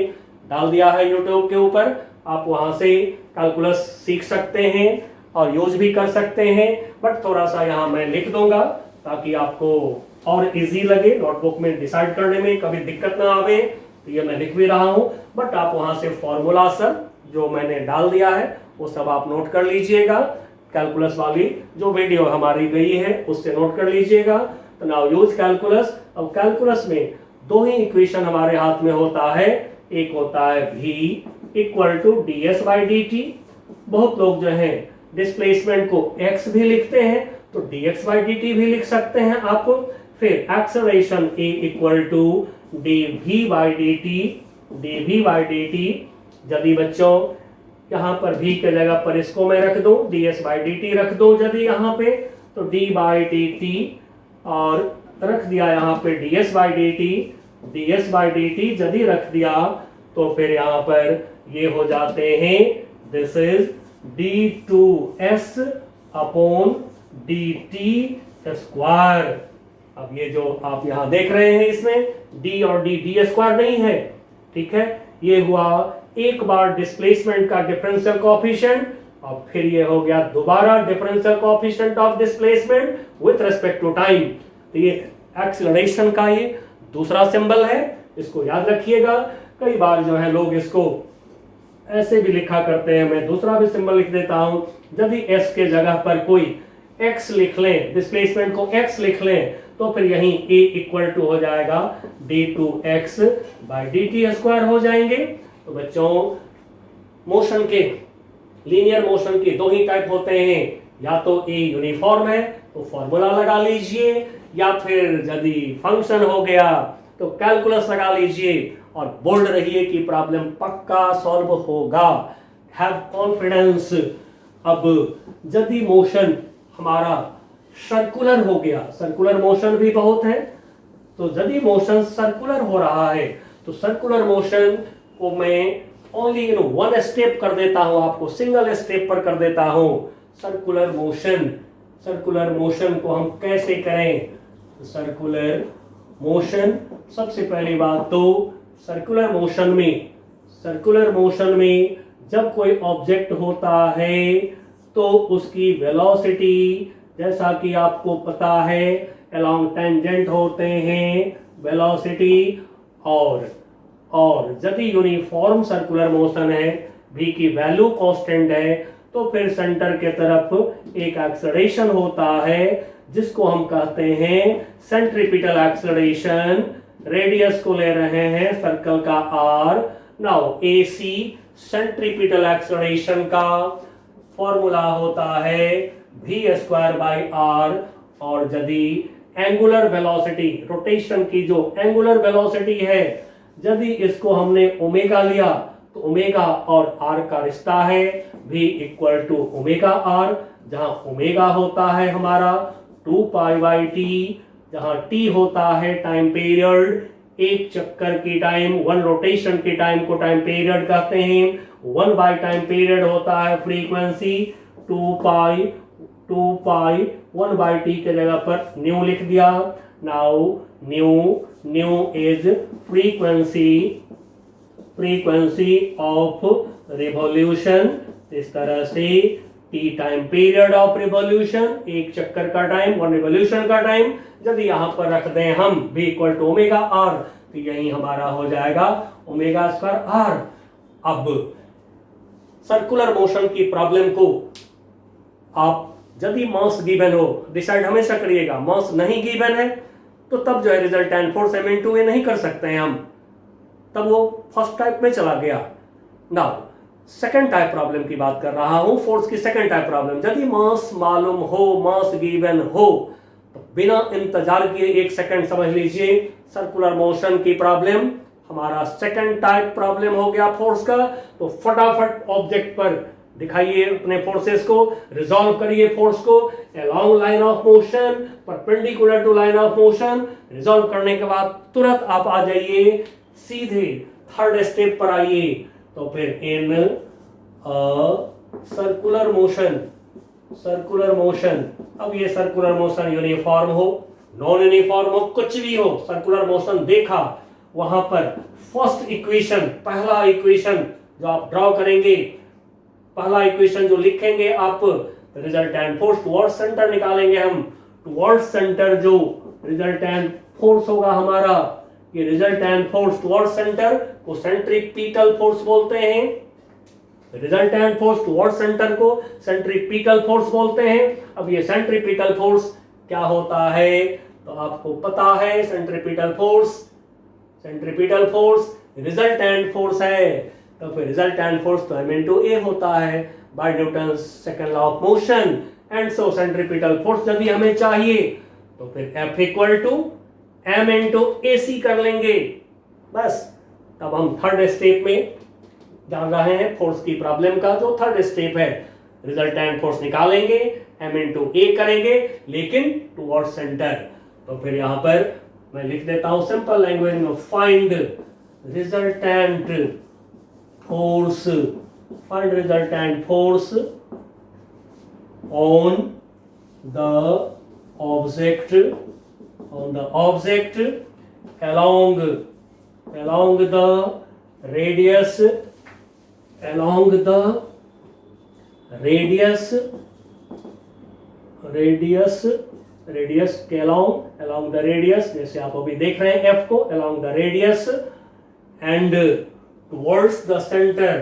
डाल दिया है यूट्यूब के ऊपर। आप वहां से कैलकुलस सीख सकते हैं और यूज भी कर सकते हैं, बट थोड़ा सा यहाँ मैं लिख दूंगा ताकि आपको और इजी लगे नोटबुक में डिसाइड करने में, कभी दिक्कत ना आवे। तो ये मैं लिख भी रहा हूं, बट आप वहां से फॉर्मूला सब जो मैंने डाल दिया है वो सब आप नोट कर लीजिएगा। कैलकुलस वाली जो वीडियो हमारी गई है उससे नोट कर लीजिएगा। तो नाउ यूज कैलकुलस। अब कैलकुलस में दो ही इक्वेशन हमारे हाथ में होता है, एक होता है v equal to d s by d t. बहुत लोग जो है डिस्प्लेसमेंट को x भी लिखते हैं, तो dx बाई डी टी भी लिख सकते हैं आप। फिर acceleration a equal to dv by d t, dv by d t. यदि बच्चों यहाँ पर v के जगह पर इसको मैं रख दूं, ds बाई डी टी रख दो यदि यहाँ पे, तो d बाई डी टी और रख दिया यहाँ पे ds by d T, ds by d t यदि रख दिया तो फिर यहाँ पर ये हो जाते हैं, this is d2s upon dt square. अब ये जो आप यहाँ देख रहे हैं इसमें d और d स्क्वायर नहीं है, ठीक है। ये हुआ एक बार डिस्प्लेसमेंट का डिफरेंशियल कोएफिशिएंट और फिर ये हो गया दोबारा differential coefficient of displacement with respect to time. तो ये एक्सीलरेशन का ये दूसरा सिंबल है, इसको याद रखिएगा। कई बार जो है लोग इसको ऐसे भी लिखा करते हैं, मैं दूसरा भी सिंबल लिख देता हूं। यदि s के जगह पर कोई x लिख लें, डिस्प्लेसमेंट को x लिख लें, तो फिर यहीं a इक्वल टू हो जाएगा d2x by d t square हो जाएंगे। तो बच्चों मोशन के, लीनियर मोशन के दो ही टाइप होते हैं, या तो a यूनिफॉर्म है तो फॉर्मूला लगा लीजिए, या फिर यदि फंक्शन हो गया तो कैलकुलस लगा लीजिए और बोल्ड रहिए कि प्रॉब्लम पक्का सॉल्व होगा। Have confidence. अब यदि मोशन हमारा सर्कुलर हो गया, सर्कुलर मोशन भी बहुत है, तो यदि मोशन सर्कुलर हो रहा है तो सर्कुलर मोशन को मैं ओनली इन वन स्टेप कर देता हूं, आपको सिंगल स्टेप पर कर देता हूं। सर्कुलर मोशन, सर्कुलर मोशन को हम कैसे करें? सर्कुलर मोशन, सबसे पहली बात तो सर्कुलर मोशन में जब कोई ऑब्जेक्ट होता है तो उसकी वेलोसिटी, जैसा कि आपको पता है अलोंग टेंजेंट होते हैं वेलोसिटी, और यदि यूनिफॉर्म सर्कुलर मोशन है, v की वैल्यू कांस्टेंट है, तो फिर सेंटर के तरफ एक एक्सेलरेशन होता है जिसको हम कहते हैं सेंट्रीपिटल एक्सेलरेशन। रेडियस को ले रहे हैं सर्कल का r। Now AC centripetal acceleration का फॉर्मूला होता है v स्क्वायर बाई r, और यदि एंगुलर वेलोसिटी, रोटेशन की जो एंगुलर वेलोसिटी है, यदि इसको हमने ओमेगा लिया तो ओमेगा और r का रिश्ता है v equal to omega r, जहां ओमेगा होता है हमारा 2 पाई बाई टी, जहां t होता है टाइम पीरियड, एक चक्कर की टाइम, वन रोटेशन की टाइम को टाइम पीरियड कहते हैं। 1 बाई टाइम पीरियड होता है फ्रीक्वेंसी, 2 पाई 1 बाई टी के जगह पर न्यू लिख दिया। Now nu is frequency of revolution. इस तरह से t time period of revolution, एक चक्कर का टाइम, वन रिवॉल्यूशन का टाइम, यदि यहां पर रख दें हम v equal to omega R, तो यही हमारा हो जाएगा ओमेगा स्क्वायर आर। अब सर्कुलर मोशन की प्रॉब्लम को आप यदि मास गिवन हो, डिसाइड हमेशा करिएगा। मास नहीं गिवन है तो तब जो है रिजल्टेंट फोर्स m/a नहीं कर सकते हैं हम, तब वो फर्स्ट टाइप में चला गया। नाउ सेकंड टाइप प्रॉब्लम की बात कर रहा हूं, फोर्स की सेकंड टाइप प्रॉब्लम। यदि मास मालूम हो, मास गिवन हो, तो बिना इंतजार किए 1 सेकंड समझ लीजिए सर्कुलर मोशन की प्रॉब्लम हमारा सेकंड टाइप प्रॉब्लम हो गया फोर्स का। तो फटाफट ऑब्जेक्ट पर दिखाइए अपने फोर्सेस को, रिजॉल्व करिए फोर्स को along line of motion, perpendicular to line of motion. Resolve करने के बाद तुरंत आप आ जाइए सीधे थर्ड स्टेप पर आइए। तो फिर इन सर्कुलर मोशन, अब ये सर्कुलर मोशन यूनिफॉर्म हो, नॉन यूनिफॉर्म हो, कुछ भी हो, सर्कुलर मोशन देखा, वहां पर फर्स्ट इक्वेशन, पहला इक्वेशन जो आप ड्रॉ करेंगे, पहला इक्वेशन जो लिखेंगे आप, रिजल्टेंट फोर्स टुवर्ड्स सेंटर निकालेंगे हम। टुवर्ड्स सेंटर जो रिजल्टेंट फोर्स होगा हमारा, ये रिजल्टेंट फोर्स टुवर्ड्स सेंटर को सेंट्रीपिटल फोर्स बोलते हैं। रिजल्टेंट फोर्स टुवर्ड्स सेंटर को सेंट्रीपिटल फोर्स बोलते हैं। अब ये सेंट्रीपिटल फोर्स क्या होता है तो आपको पता है, सेंट्रीपिटल फोर्स रिजल्टेंट फोर्स है, तो फिर रिजल्टेंट फोर्स तो m into a होता है by Newton's second law of motion. And so centripetal force यदि हमें चाहिए तो फिर F equal to m into AC कर लेंगे बस। तब हम थर्ड स्टेप में जान रहे हैं फोर्स की प्रॉब्लम का, जो थर्ड स्टेप है, रिजल्टेंट फोर्स निकालेंगे, m into a करेंगे, लेकिन टुवर्ड्स सेंटर। तो फिर यहां पर मैं लिख देता हूं सिंपल लैंग्वेज में, find resultant force, find resultant force on the object, on the object along the radius, along the radius के along the radius, जैसे आप अभी देख रहे हैं F को, along the radius and towards the center,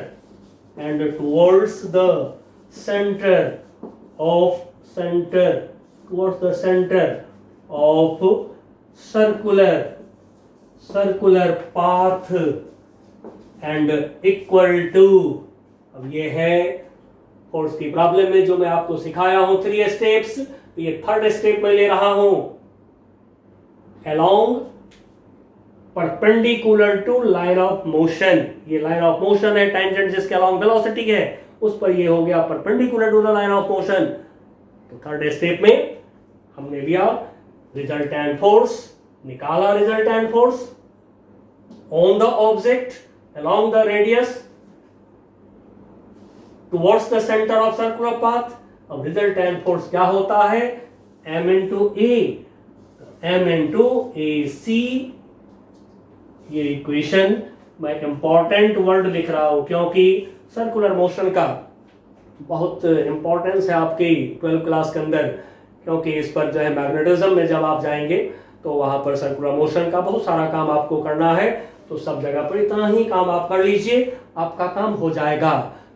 and towards the center of circular path and equal to, अब ये है फोर्स की प्रॉब्लम में जो मैं आपको सिखाया हूं 3 स्टेप्स, तो ये थर्ड स्टेप में ले रहा हूं, along perpendicular to line of motion। ये लाइन ऑफ मोशन है, टेंजेंट जिसके along वेलोसिटी है, उस पर ये हो गया perpendicular to the line of motion। तो थर्ड स्टेप में हमने लिया रिजल्टेंट फोर्स, निकाला resultant force on the object along the radius towards the center of circular path। अब रिजल्टेंट फोर्स क्या होता है, m into AC। ये इक्वेशन मैं इंपॉर्टेंट वर्ड लिख रहा हूं क्योंकि सर्कुलर मोशन का बहुत इंपॉर्टेंस है आपकी 12th क्लास के अंदर, क्योंकि इस पर जो है मैग्नेटिज्म में जब आप जाएंगे तो वहां पर सर्कुलर मोशन का बहुत सारा काम आपको करना है। तो सब जगह पर इतना ही काम आप कर लीजिए, आपका काम हो जाएगा।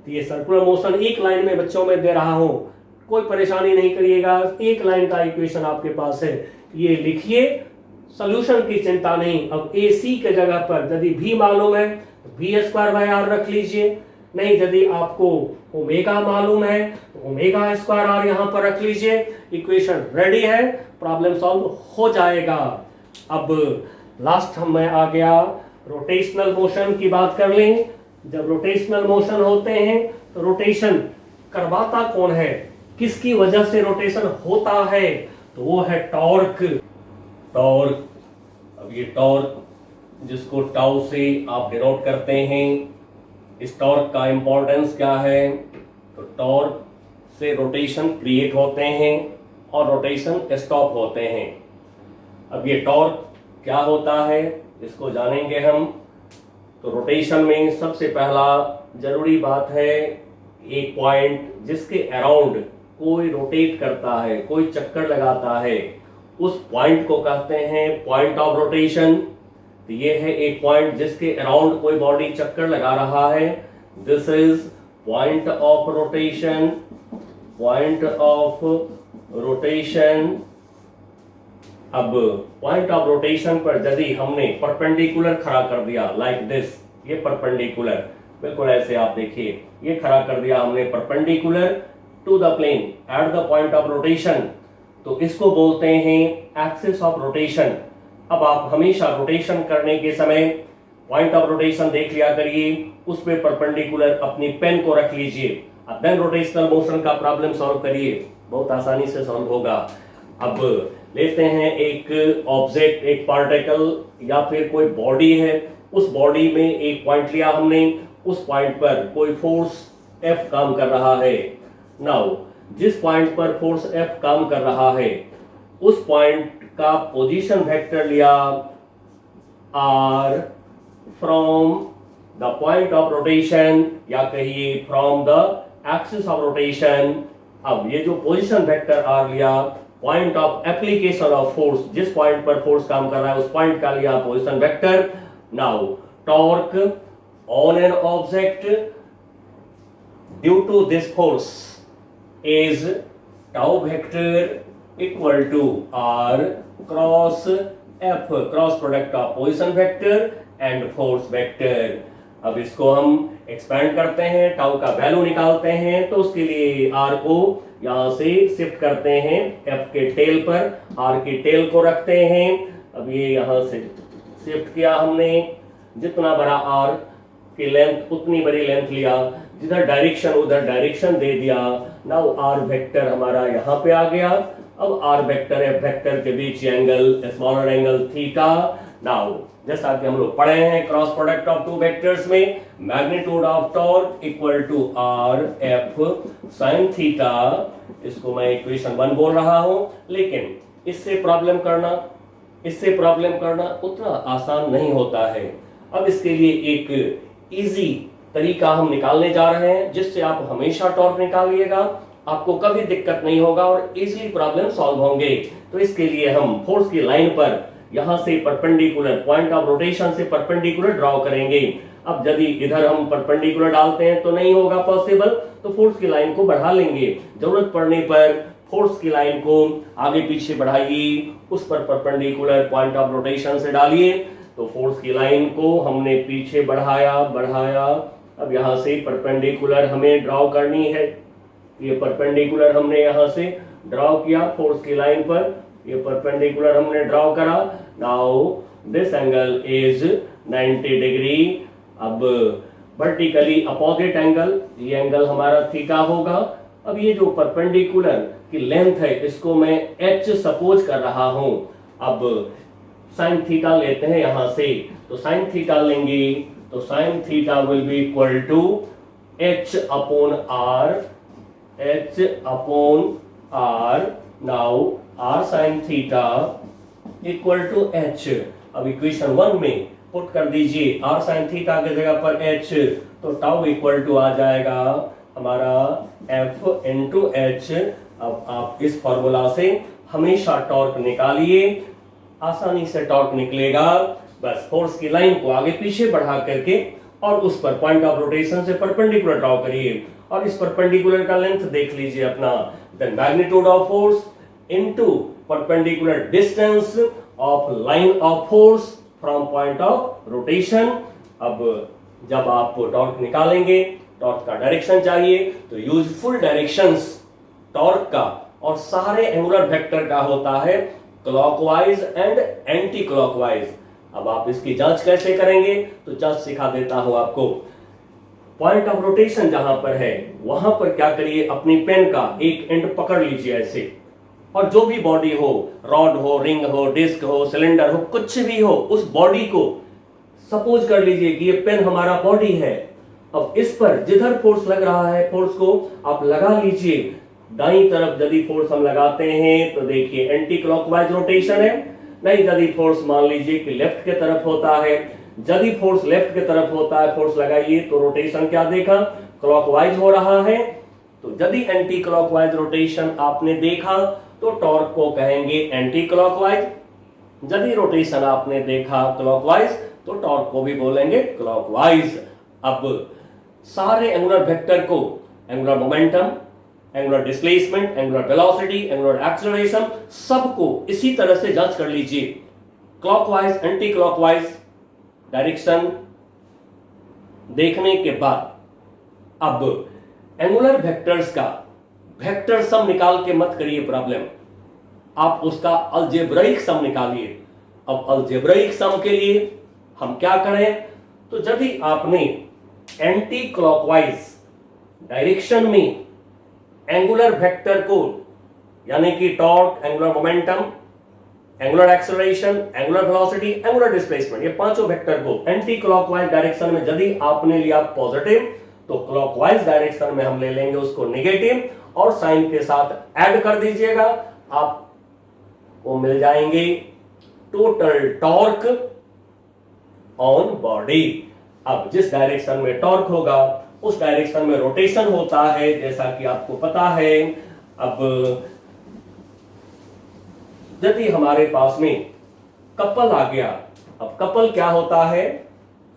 तो ये सर्कुलर मोशन एक लाइन में बच्चों में दे रहा हूं, कोई परेशानी नहीं करिएगा, एक लाइन का इक्वेशन आपके पास है, ये लिखिए, सोल्यूशन की चिंता नहीं। अब AC के जगह पर यदि V मालूम है तो V² रख लीजिए, नहीं यदि आपको ओमेगा मालूम है तो ओमेगा² यहां पर रख लीजिए। इक्वेशन रेडी है, प्रॉब्लम सॉल्व हो जाएगा। अब लास्ट में आ गया रोटेशनल मोशन की बात कर लें। जब रोटेशनल मोशन होते हैं तो रोटेशन करवाता कौन है, किसकी वजह से रोटेशन होता है, तो वो है टॉर्क। अब ये टॉर्क जिसको टाउ से आप डिनोट करते हैं, इस टॉर्क का इंपॉर्टेंस क्या है, तो टॉर्क से रोटेशन क्रिएट होते हैं और रोटेशन स्टॉप होते हैं। अब ये टॉर्क क्या होता है इसको जानेंगे हम। तो रोटेशन में सबसे पहला जरूरी बात है, एक पॉइंट जिसके अराउंड कोई रोटेट करता है, कोई चक्कर लगाता है, उस पॉइंट को कहते हैं पॉइंट ऑफ रोटेशन। तो ये है एक पॉइंट जिसके अराउंड कोई बॉडी चक्कर लगा रहा है, this is point of rotation, point of rotation. अब पॉइंट ऑफ रोटेशन पर यदि हमने परपेंडिकुलर खड़ा कर दिया लाइक दिस, ये परपेंडिकुलर बिल्कुल ऐसे आप देखिए, ये खड़ा कर दिया हमने perpendicular to the plane at the point of rotation, तो इसको बोलते हैं एक्सिस ऑफ रोटेशन। अब आप हमेशा रोटेशन करने के समय पॉइंट ऑफ रोटेशन देख लिया करिए, उस पे परपेंडिकुलर अपनी पेन को रख लीजिए, अब देन रोटेशनल मोशन का प्रॉब्लम सॉल्व करिए, बहुत आसानी से सॉल्व होगा। अब लेते हैं एक ऑब्जेक्ट, एक पार्टिकल या फिर कोई बॉडी है, उस बॉडी में एक पॉइंट लिया हमने, उस पॉइंट पर कोई फोर्स F काम कर रहा है। नाउ जिस पॉइंट पर फोर्स F काम कर रहा है उस पॉइंट का पोजीशन वेक्टर लिया r from the point of rotation या कहिए from the axis of rotation. अब ये जो पोजीशन वेक्टर r लिया, point of application of force, जिस पॉइंट पर फोर्स काम कर रहा है उस पॉइंट का लिया position vector. Now torque on an object due to this force is tau vector equal to r cross f, cross product of position vector and force vector. अब इसको हम एक्सपेंड करते हैं, टाउ का वैल्यू निकालते हैं, तो उसके लिए r को यहां से शिफ्ट करते हैं f के टेल पर, r की टेल को रखते हैं। अब ये यहां से शिफ्ट किया हमने, जितना बड़ा r की लेंथ उतनी बड़ी लेंथ लिया, जिधर डायरेक्शन उधर डायरेक्शन दे दिया। नाउ r वेक्टर हमारा यहां पे आ गया। अब r वेक्टर f वेक्टर के बीच angle, smaller angle theta. Now जैसा कि हम लोग पढ़े हैं cross product of two vectors में, magnitude of torque equal to R F sine theta. इसको मैं इक्वेशन 1 बोल रहा हूं, लेकिन इससे प्रॉब्लम करना उतना आसान नहीं होता है। अब इसके लिए एक इजी तरीका हम निकालने जा रहे हैं, जिससे आप हमेशा टॉर्क निकालिएगा, आपको कभी दिक्कत नहीं होगा और इजीली प्रॉब्लम सॉल्व होंगे। तो इसके लिए हम फोर्स की लाइन पर यहां से परपेंडिकुलर, पॉइंट ऑफ रोटेशन से परपेंडिकुलर ड्रॉ करेंगे। अब यदि इधर हम परपेंडिकुलर डालते हैं तो नहीं होगा पॉसिबल, तो फोर्स की लाइन को बढ़ा लेंगे। जरूरत पड़ने पर फोर्स की लाइन को आगे पीछे बढ़ाइए, उस पर परपेंडिकुलर पॉइंट ऑफ रोटेशन से डालिए। तो फोर्स की लाइन को हमने पीछे बढ़ाया। अब यहां से परपेंडिकुलर हमें ड्रॉ करनी है। ये परपेंडिकुलर हमने यहां से ड्रॉ किया फोर्स की लाइन पर, ये परपेंडिकुलर हमने ड्रॉ करा। Now this angle is 90 degree. अब वर्टिकली अपोजिट एंगल, ये एंगल हमारा थीटा होगा। अब ये जो परपेंडिकुलर की लेंथ है, इसको मैं h सपोज कर रहा हूं। अब साइन थीटा लेते हैं यहां से, तो साइन थीटा लेंगे, तो sine theta will be equal to h upon r। Now r sin theta equal to h। अब इक्वेशन 1 में पुट कर दीजिए r sin थीटा के जगह पर h, तो टाउ इक्वल टू आ जाएगा हमारा f इंटू h। अब आप इस फॉर्मूला से हमेशा टॉर्क निकालिए, आसानी से टॉर्क निकलेगा। बस फोर्स की लाइन को आगे पीछे बढ़ा करके और उस पर पॉइंट ऑफ रोटेशन से परपेंडिकुलर ड्रॉ करिए, और इस परपेंडिकुलर का लेंथ देख लीजिए अपना। Then magnitude of force into perpendicular distance of line of force from point of rotation. अब जब आप टॉर्क निकालेंगे, टॉर्क का डायरेक्शन चाहिए, तो यूजफुल डायरेक्शंस टॉर्क का और सारे एंगुलर वेक्टर का होता है क्लॉकवाइज एंड एंटी क्लॉकवाइज। अब आप इसकी जांच कैसे करेंगे, तो जांच सिखा देता हूं आपको। पॉइंट ऑफ रोटेशन जहां पर है, वहां पर क्या करिए, अपनी पेन का एक एंड पकड़ लीजिए ऐसे, और जो भी बॉडी हो, रॉड हो, रिंग हो, डिस्क हो, सिलेंडर हो, कुछ भी हो, उस बॉडी को सपोज कर लीजिए कि ये पेन हमारा बॉडी है। अब इस पर जिधर फोर्स लग रहा है, फोर्स को आप लगा लीजिए। दाईं तरफ यदि फोर्स हम लगाते हैं तो देखिए एंटी क्लॉकवाइज रोटेशन है। नहीं, यदि फोर्स मान लीजिए कि लेफ्ट के तरफ होता है, यदि फोर्स लेफ्ट के तरफ होता है, फोर्स लगाइए तो रोटेशन क्या देखा, क्लॉकवाइज हो रहा है। तो यदि एंटी क्लॉकवाइज रोटेशन आपने देखा तो टॉर्क को कहेंगे एंटी क्लॉकवाइज। यदि रोटेशन आपने देखा क्लॉकवाइज तो टॉर्क को भी बोलेंगे क्लॉकवाइज। अब सारे एंगुलर वेक्टर को, angular momentum, angular displacement, angular velocity, angular acceleration, सबको इसी तरह से जांच कर लीजिए। क्लॉकवाइज, एंटी क्लॉकवाइज डायरेक्शन देखने के बाद अब एंगुलर वेक्टर्स का वेक्टर सम निकाल के मत करिए प्रॉब्लम, आप उसका अलजेब्राइक सम निकालिए। अब अलजेब्राइक सम के लिए हम क्या करें, तो यदि आपने एंटी क्लॉकवाइज डायरेक्शन में एंगुलर वेक्टर को, यानी कि torque, angular momentum, angular acceleration, angular velocity, angular displacement, ये पांचों वेक्टर को एंटी क्लॉकवाइज डायरेक्शन में यदि आपने लिया पॉजिटिव, तो क्लॉकवाइज डायरेक्शन में हम ले लेंगे उसको नेगेटिव, और साइन के साथ ऐड कर दीजिएगा। आप को मिल जाएंगे टोटल टॉर्क ऑन बॉडी। अब जिस डायरेक्शन में टॉर्क होगा उस डायरेक्शन में रोटेशन होता है, जैसा कि आपको पता है। अब यदि हमारे पास में कपल आ गया, अब कपल क्या होता है,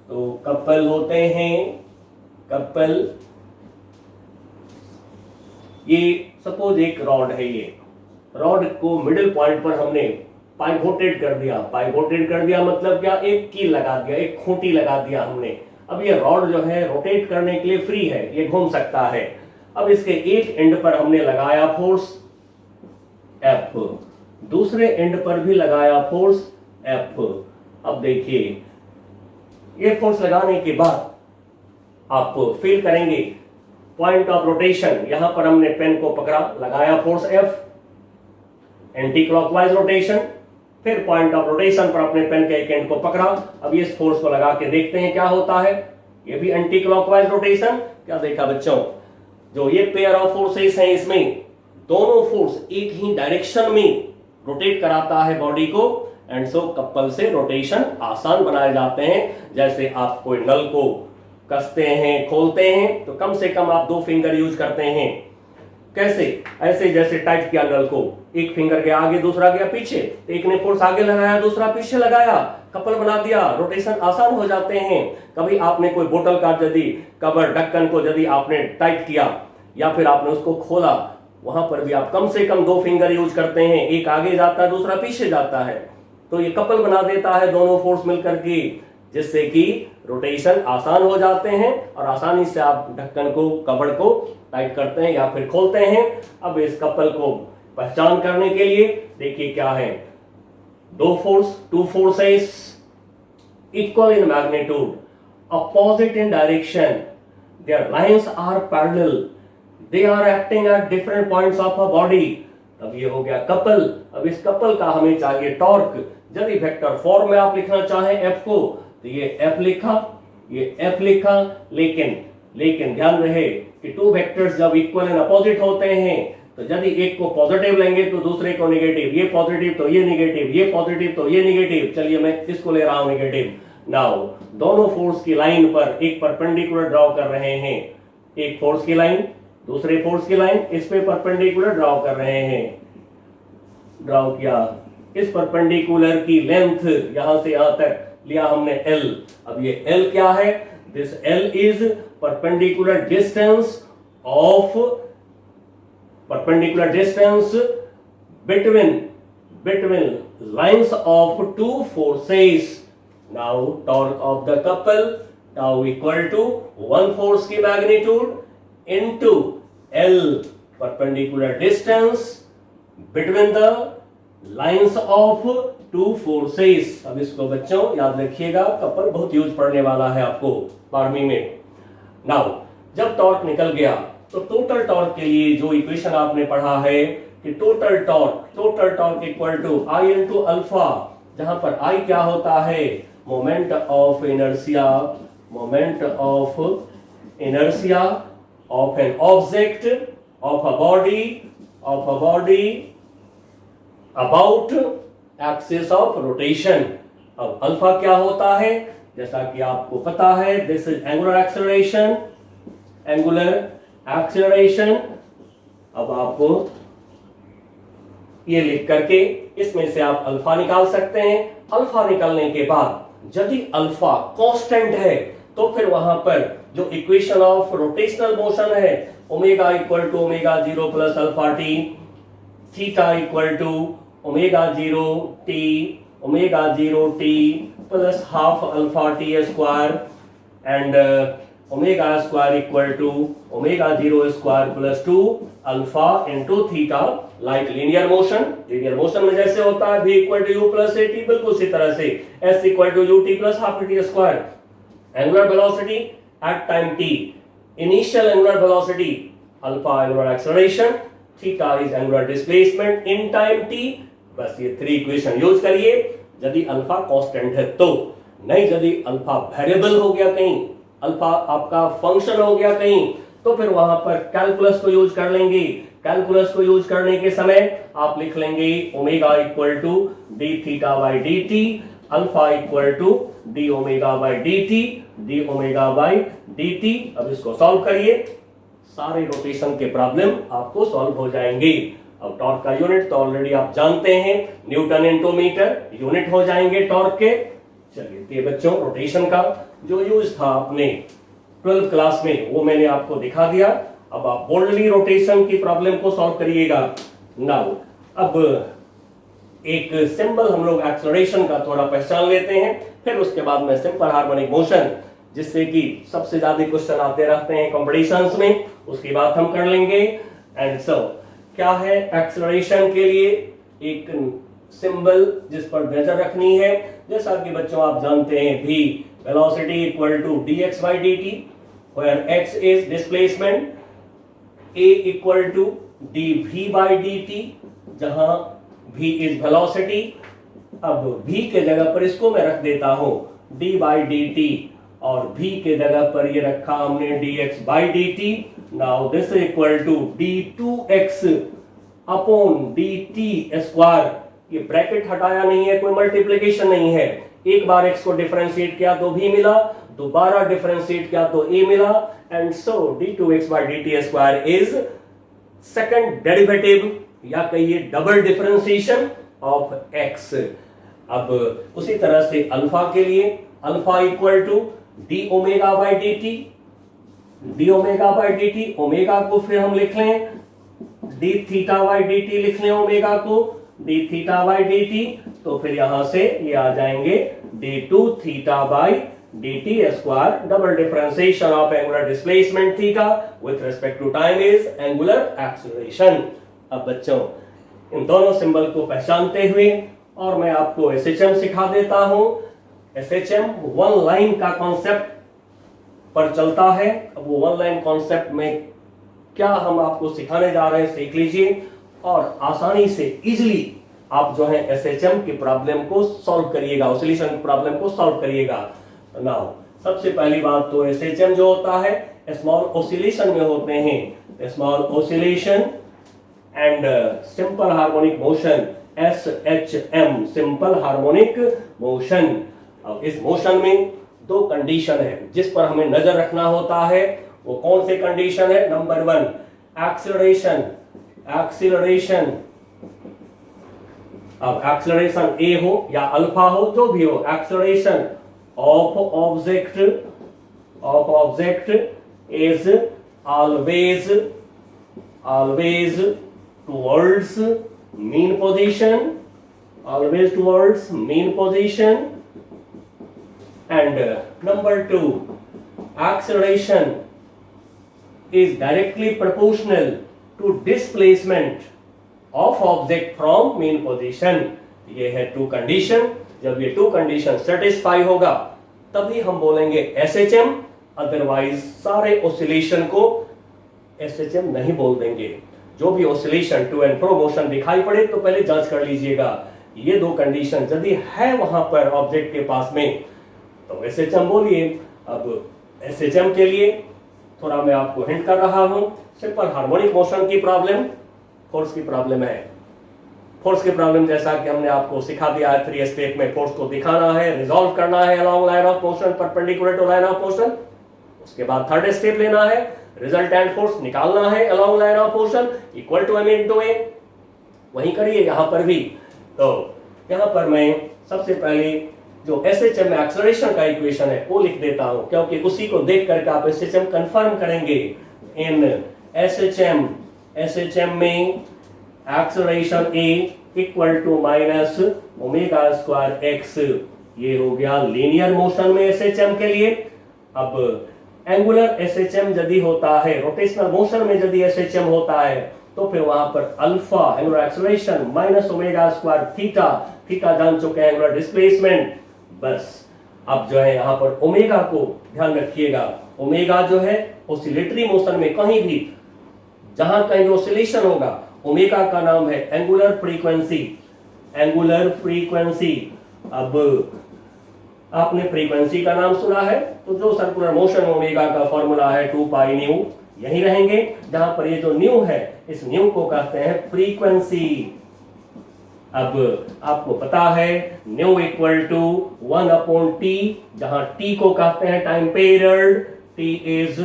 तो कपल होते हैं, कपल ये सपोज एक रॉड है, ये रॉड को मिडिल पॉइंट पर हमने पाइवोटेड कर दिया। पाइवोटेड कर दिया मतलब क्या, एक कील लगा दिया, एक खूंटी लगा दिया हमने। अब ये रॉड जो है रोटेट करने के लिए फ्री है, ये घूम सकता है। अब इसके एक एंड पर हमने लगाया फोर्स एफ, दूसरे एंड पर भी लगाया फोर्स एफ। अब देखिए ये फोर्स लगाने के बाद आप फील करेंगे पॉइंट ऑफ रोटेशन, यहां पर हमने पेन को पकड़ा, लगाया force F, anti clockwise rotation, फिर पॉइंट ऑफ रोटेशन पर अपने पेन के एक एंड को पकड़ा। अब इस फोर्स को लगा के देखते हैं क्या होता है, ये भी एंटी क्लॉकवाइज रोटेशन। क्या देखा बच्चों, जो ये पेयर ऑफ फोर्सेस हैं इसमें दोनों फोर्स एक ही डायरेक्शन में रोटेट कराता है बॉडी को, एंड सो कपल से रोटेशन आसान बनाए जाते हैं। जैसे आप कोई नल को कसते हैं, खोलते हैं, तो कम से कम आप 2 फिंगर यूज करते हैं। कैसे, ऐसे जैसे टाइट किया नल को, एक फिंगर गया आगे, दूसरा गया पीछे, तो एक ने फोर्स आगे लगाया, दूसरा पीछे लगाया, कपल बना दिया, रोटेशन आसान हो जाते हैं। कभी आपने कोई बोतल का यदि कवर ढक्कन को यदि आपने टाइट किया या फिर आपने उसको खोला, वहां पर भी आप कम से कम 2 फिंगर यूज करते हैं, एक आगे जाता है, दूसरा पीछे जाता है, तो ये कपल बना देता है दोनों फोर्स मिलकर के, जिससे कि रोटेशन आसान हो जाते हैं और आसानी से आप ढक्कन को, कवर को टाइट करते हैं या फिर खोलते हैं। अब इस कपल को पहचान करने के लिए देखिए क्या है, 2 forces equal in magnitude, opposite in direction, their lines are parallel, they are acting at different points of a body। अब ये हो गया कपल। अब इस कपल का हमें चाहिए टॉर्क। यदि वेक्टर फॉर्म में आप लिखना चाहें एफ को, तो ये एफ लिखा, ये एफ लिखा, लेकिन ध्यान रहे कि 2 वेक्टर्स जब इक्वल एंड अपोजिट होते हैं, तो यदि एक को पॉजिटिव लेंगे तो दूसरे को नेगेटिव, ये पॉजिटिव तो ये नेगेटिव, ये पॉजिटिव तो ये नेगेटिव। चलिए मैं इसको ले रहा हूं नेगेटिव। नाउ दोनों फोर्स की लाइन पर एक परपेंडिकुलर ड्रॉ कर रहे हैं, एक फोर्स की लाइन, दूसरे फोर्स की लाइन, इस पे परपेंडिकुलर ड्रॉ कर रहे हैं। ड्रॉ किया, इस परपेंडिकुलर की लेंथ यहां से यहां तक लिया हमने L। अब ये L क्या है, this L is perpendicular distance between lines of 2 forces। now torque of the couple tau equal to 1 force की magnitude into L perpendicular distance between the lines of 2 forces। अब इसको बच्चों याद रखिएगा, कपल बहुत यूज पढ़ने वाला है आपको 12वीं में। नाउ जब टॉर्क निकल गया तो टोटल टॉर्क के लिए जो इक्वेशन आपने पढ़ा है कि total torque equal to I into alpha, जहां पर आई क्या होता है, moment of inertia of an object of a body about axis of rotation. अब अल्फा क्या होता है, जैसा कि आपको पता है, दिस इज एंगुलर एक्सेलरेशन। अब आपको ये लिख करके इसमें से आप अल्फा निकाल सकते हैं। अल्फा निकालने के बाद यदि अल्फा कांस्टेंट है तो फिर वहां पर जो इक्वेशन ऑफ रोटेशनल मोशन है, omega equal to omega 0 plus alpha t, theta equal to omega 0 t plus half alpha t square, and omega square equal to omega 0 square plus 2 alpha into theta. Like linear motion में जैसे होता है v equal to u plus a t, बिल्कुल उसी तरह से s equal to u t plus half t square. Angular velocity at time t, initial angular velocity alpha angular acceleration, theta is angular displacement in time t। बस ये 3 इक्वेशन यूज करिए यदि अल्फा कांस्टेंट है तो। नहीं यदि अल्फा वेरिएबल हो गया कहीं, अल्फा आपका फंक्शन हो गया कहीं, तो फिर वहां पर कैलकुलस को यूज कर लेंगे। कैलकुलस को यूज करने के समय आप लिख लेंगे omega equal to d theta by d t, alpha equal to d omega by d t, d omega by d t. अब इसको सॉल्व करिए, सारे रोटेशन के प्रॉब्लम आपको सॉल्व हो जाएंगे। अब टॉर्क का यूनिट तो ऑलरेडी आप जानते हैं, न्यूटन इंटू मीटर यूनिट हो जाएंगे टॉर्क के। चलिए ये बच्चों रोटेशन का जो यूज था अपने 12th क्लास में वो मैंने आपको दिखा दिया। अब आप बोल्डली रोटेशन की प्रॉब्लम को सॉल्व करिएगा। नाउ अब एक सिंबल हम लोग एक्सेलरेशन का थोड़ा पहचान लेते हैं, फिर उसके बाद में सिंपल हार्मोनिक मोशन, जिससे कि सबसे ज्यादा क्वेश्चन आते रहते हैं कॉम्पिटिशंस में, उसकी बात हम कर लेंगे। एंड सो क्या है एक्सेलरेशन के लिए एक सिंबल जिस पर नजर रखनी है, जैसा कि बच्चों आप जानते हैं v velocity equal to dx by dt, where x is displacement, a equal to dv by dt, जहां v is velocity। अब v के जगह पर इसको मैं रख देता हूं d by dt, और v के जगह पर ये रखा हमने dx by dt। Now this is equal to d2x upon dt square. ये ब्रैकेट हटाया नहीं है, कोई मल्टीप्लिकेशन नहीं है। एक बार x को डिफरेंशिएट किया तो v मिला, दोबारा डिफरेंशिएट किया तो a मिला, and so d2x by dt square is second derivative, या कहिए डबल डिफरेंशिएशन ऑफ x। अब उसी तरह से अल्फा के लिए alpha equal to d omega by d t, d omega by d t, omega को फिर हम लिख लें d theta by d t, लिख लें ओमेगा को d theta by d t, तो फिर यहां से ये आ जाएंगे d two theta by d t square, double differentiation of angular displacement theta with respect to time is angular acceleration. अब बच्चों इन दोनों सिंबल को पहचानते हुए और मैं आपको एसएचएम सिखा देता हूं। एसएचएम वन लाइन का कॉन्सेप्ट पर चलता है। अब वो वन लाइन कॉन्सेप्ट में क्या हम आपको सिखाने जा रहे हैं सीख लीजिए, और आसानी से इजीली आप जो है एसएचएम की प्रॉब्लम को सॉल्व करिएगा, ऑसिलेशन की प्रॉब्लम को सॉल्व करिएगा। नाउ सबसे पहली बात तो एसएचएम जो होता है स्मॉल ऑसिलेशन में होते हैं, small oscillation and simple harmonic motion, SHM simple harmonic motion. अब इस मोशन में दो कंडीशन है जिस पर हमें नजर रखना होता है। वो कौन से कंडीशन है? Number 1 acceleration, acceleration. अब एक्सीलरेशन ए हो या अल्फा हो, जो भी हो, acceleration of object is always towards mean position, always towards mean position. And number 2, acceleration is directly proportional to displacement of object from mean position। ये है 2 कंडीशन। जब ये 2 कंडीशन सेटिस्फाई होगा तभी हम बोलेंगे SHM, अदरवाइज सारे ऑसिलेशन को SHM नहीं बोल देंगे। जो भी oscillation to and fro motion दिखाई पड़े तो पहले जांच कर लीजिएगा ये 2 कंडीशन यदि है वहां पर ऑब्जेक्ट के पास में तो एसएचएम बोलिए। अब एसएचएम के लिए थोड़ा मैं आपको हिंट कर रहा हूं। सिंपल हार्मोनिक मोशन की प्रॉब्लम फोर्स की प्रॉब्लम है। फोर्स की प्रॉब्लम जैसा कि हमने आपको सिखा दिया है, 3 स्टेप में फोर्स को दिखाना है, रिजॉल्व करना है along line of motion, perpendicular to line of motion. उसके बाद 3rd स्टेप लेना है, रिजल्टेंट फोर्स निकालना है along line of motion equal to M into A. वही करिए यहां पर भी। तो यहां पर मैं सबसे पहले जो एसएचएम में एक्सेलरेशन का इक्वेशन है वो लिख देता हूं, क्योंकि उसी को देख करके आप एसएचएम कंफर्म करेंगे। इन एसएचएम में acceleration a equal to minus omega square x, ये हो गया लीनियर मोशन में एसएचएम के लिए। अब एंगुलर एसएचएम यदि होता है, रोटेशनल मोशन में यदि एसएचएम होता है तो फिर वहां पर alpha angular acceleration minus omega square theta, theta जान चुके हैं एंगुलर डिस्प्लेसमेंट। बस अब जो है यहां पर ओमेगा को ध्यान रखिएगा। ओमेगा जो है ऑसिलेटरी मोशन में कहीं भी जहां कहीं ऑसिलेशन होगा, ओमेगा का नाम है एंगुलर फ्रीक्वेंसी, एंगुलर फ्रीक्वेंसी। अब आपने फ्रीक्वेंसी का नाम सुना है, तो जो सर्कुलर मोशन ओमेगा का फॉर्मूला है 2 पाई न्यू यही रहेंगे। जहां पर ये जो न्यू है, इस न्यू को कहते हैं फ्रीक्वेंसी। अब आपको पता है न्यू इक्वल टू 1/t, जहां t को कहते हैं time period, t is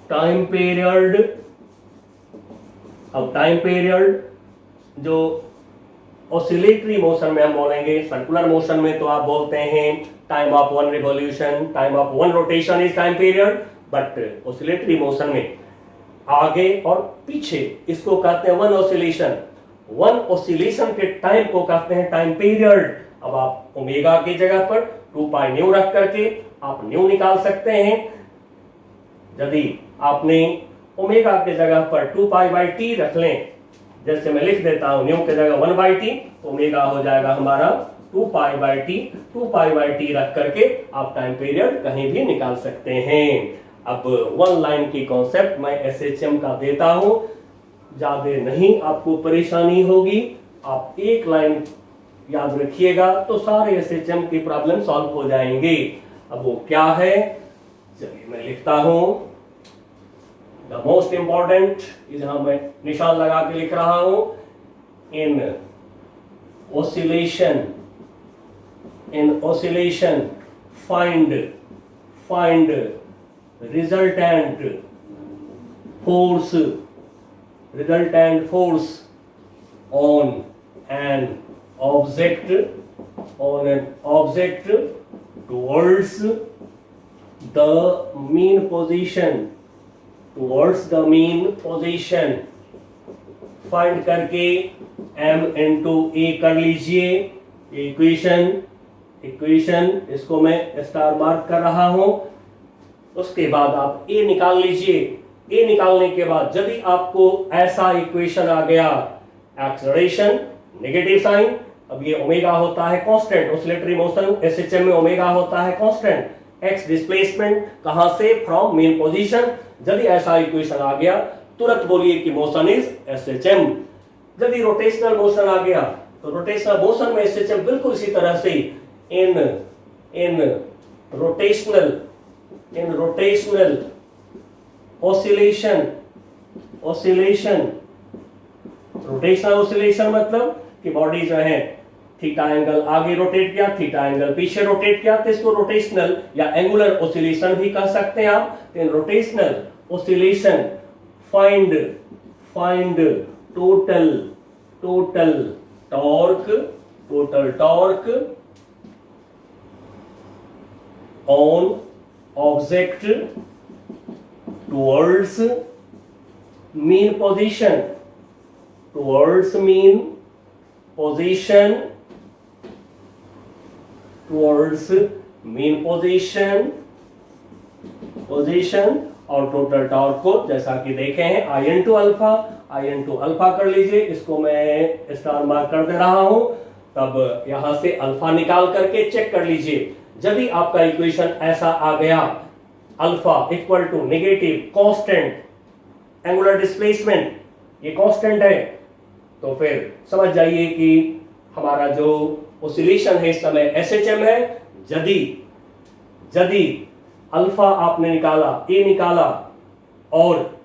time period. अब टाइम पीरियड जो ऑसिलेटरी मोशन में हम बोलेंगे, सर्कुलर मोशन में तो आप बोलते हैं time of one revolution, time of one rotation is time period, but oscillatory motion में आगे और पीछे इसको कहते हैं वन ऑसिलेशन। वन ऑसिलेशन के टाइम को कहते हैं टाइम पीरियड। अब आप ओमेगा की जगह पर 2 पाई न्यू रख करके आप न्यू निकाल सकते हैं। यदि आपने ओमेगा की जगह पर 2 पाई बाई टी रख लें, जैसे मैं लिख देता हूं न्यू की जगह 1 बाई टी, तो ओमेगा हो जाएगा हमारा 2 pi by T. 2 pi by T रख करके आप टाइम पीरियड कहीं भी निकाल सकते हैं। अब वन लाइन की कॉन्सेप्ट मैं एसएचएम का देता हूं, ज्यादा नहीं आपको परेशानी होगी। आप एक लाइन याद रखिएगा तो सारे एसएचएम की प्रॉब्लम सॉल्व हो जाएंगे। अब वो क्या है, चलिए मैं लिखता हूं। द मोस्ट इंपॉर्टेंट, यहां मैं निशान लगा के लिख रहा हूं, इन oscillation find resultant force on an object towards the mean position, find करके m इंटू ए कर लीजिए। इक्वेशन इसको मैं स्टार मार्क कर रहा हूं। उसके बाद आप ए निकाल लीजिए। ए निकालने के बाद यदि आपको ऐसा इक्वेशन आ गया, एक्सेलरेशन नेगेटिव साइन, अब ये ओमेगा होता है कांस्टेंट, ऑसिलेटरी मोशन एसएचएम में ओमेगा होता है कांस्टेंट, एक्स डिस्प्लेसमेंट कहां से, फ्रॉम मेन पोजीशन। यदि ऐसा इक्वेशन आ गया तुरंत बोलिए कि मोशन इज एसएचएम। यदि रोटेशनल मोशन आ गया तो रोटेशनल मोशन में एसएचएम बिल्कुल इसी तरह से in rotational oscillation rotational oscillation मतलब कि बॉडी जो है थीटा एंगल आगे रोटेट किया, थीटा एंगल पीछे रोटेट किया, तो इसको रोटेशनल या एंगुलर ऑसिलेशन भी कह सकते हैं आप। Rotational oscillation find total torque on object towards mean position और टोटल टॉर्क को जैसा कि देखे हैं आई एन टू अल्फा कर लीजिए। इसको मैं स्टार मार्क कर दे रहा हूं। तब यहां से अल्फा निकाल करके चेक कर लीजिए। यदि आपका इक्वेशन ऐसा आ गया, alpha equal to negative constant angular displacement, ये कांस्टेंट है, तो फिर समझ जाइए कि हमारा जो ऑसिलेशन है इस समय एसएचएम है। यदि अल्फा आपने निकाला, ए निकाला और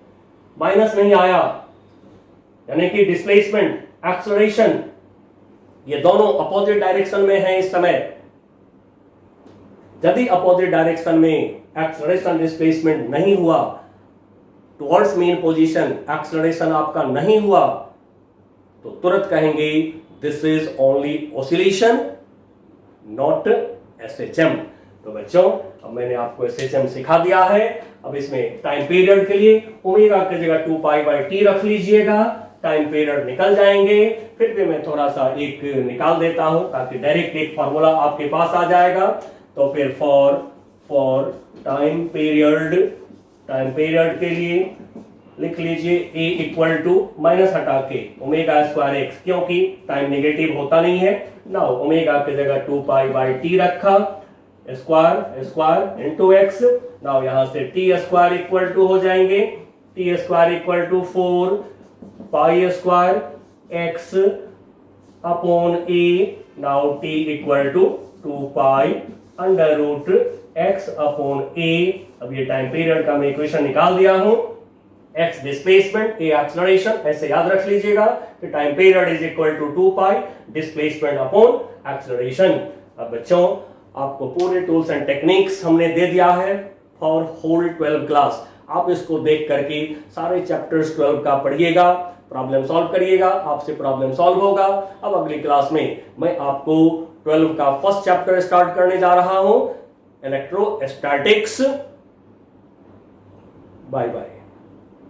माइनस नहीं आया, यानी कि डिस्प्लेसमेंट एक्सेलरेशन ये दोनों अपोजिट डायरेक्शन में है इस समय। यदि अपोजिट डायरेक्शन में एक्सेलरेशन डिस्प्लेसमेंट नहीं हुआ, टुवर्ड्स मेन पोजीशन एक्सेलरेशन आपका नहीं हुआ, तो तुरंत कहेंगे this is only oscillation not SHM. तो बच्चों अब मैंने आपको एसएचएम सिखा दिया है। अब इसमें टाइम पीरियड के लिए ओमेगा की जगह 2 पाई बाई टी रख लीजिएगा, टाइम पीरियड निकल जाएंगे। फिर भी मैं थोड़ा सा एक निकाल देता हूं ताकि डायरेक्ट एक फॉर्मूला आपके पास आ जाएगा। तो फिर फॉर टाइम पीरियड के लिए लिख लीजिए ए इक्वल टू माइनस हटा के ओमेगा स्क्वायर एक्स, क्योंकि टाइम नेगेटिव होता नहीं है ना। ओमेगा की जगह 2 पाई बाई टी रखा, स्क्वायर इनटू एक्स। नाउ यहां से टी स्क्वायर इक्वल टू हो जाएंगे, T square equal to 4 pi square X upon A. Now T equal to 2 pi under root X upon A, अब ये टाइम पीरियड का मैं इक्वेशन निकाल दिया हूं, एक्स डिस्प्लेसमेंट, ए एक्सेलरेशन, ऐसे याद रख लीजिएगा कि time period is equal to 2 pi displacement upon acceleration. अब बच्चों आपको पूरे टूल्स एंड टेक्निक्स हमने दे दिया है फॉर होल 12 क्लास। आप इसको देख करके सारे चैप्टर्स 12 का पढ़िएगा, प्रॉब्लम सॉल्व करिएगा, आपसे प्रॉब्लम सॉल्व होगा। अब अगली क्लास में मैं आपको 12 का फर्स्ट चैप्टर स्टार्ट करने जा रहा हूं, इलेक्ट्रोस्टैटिक्स। Bye bye.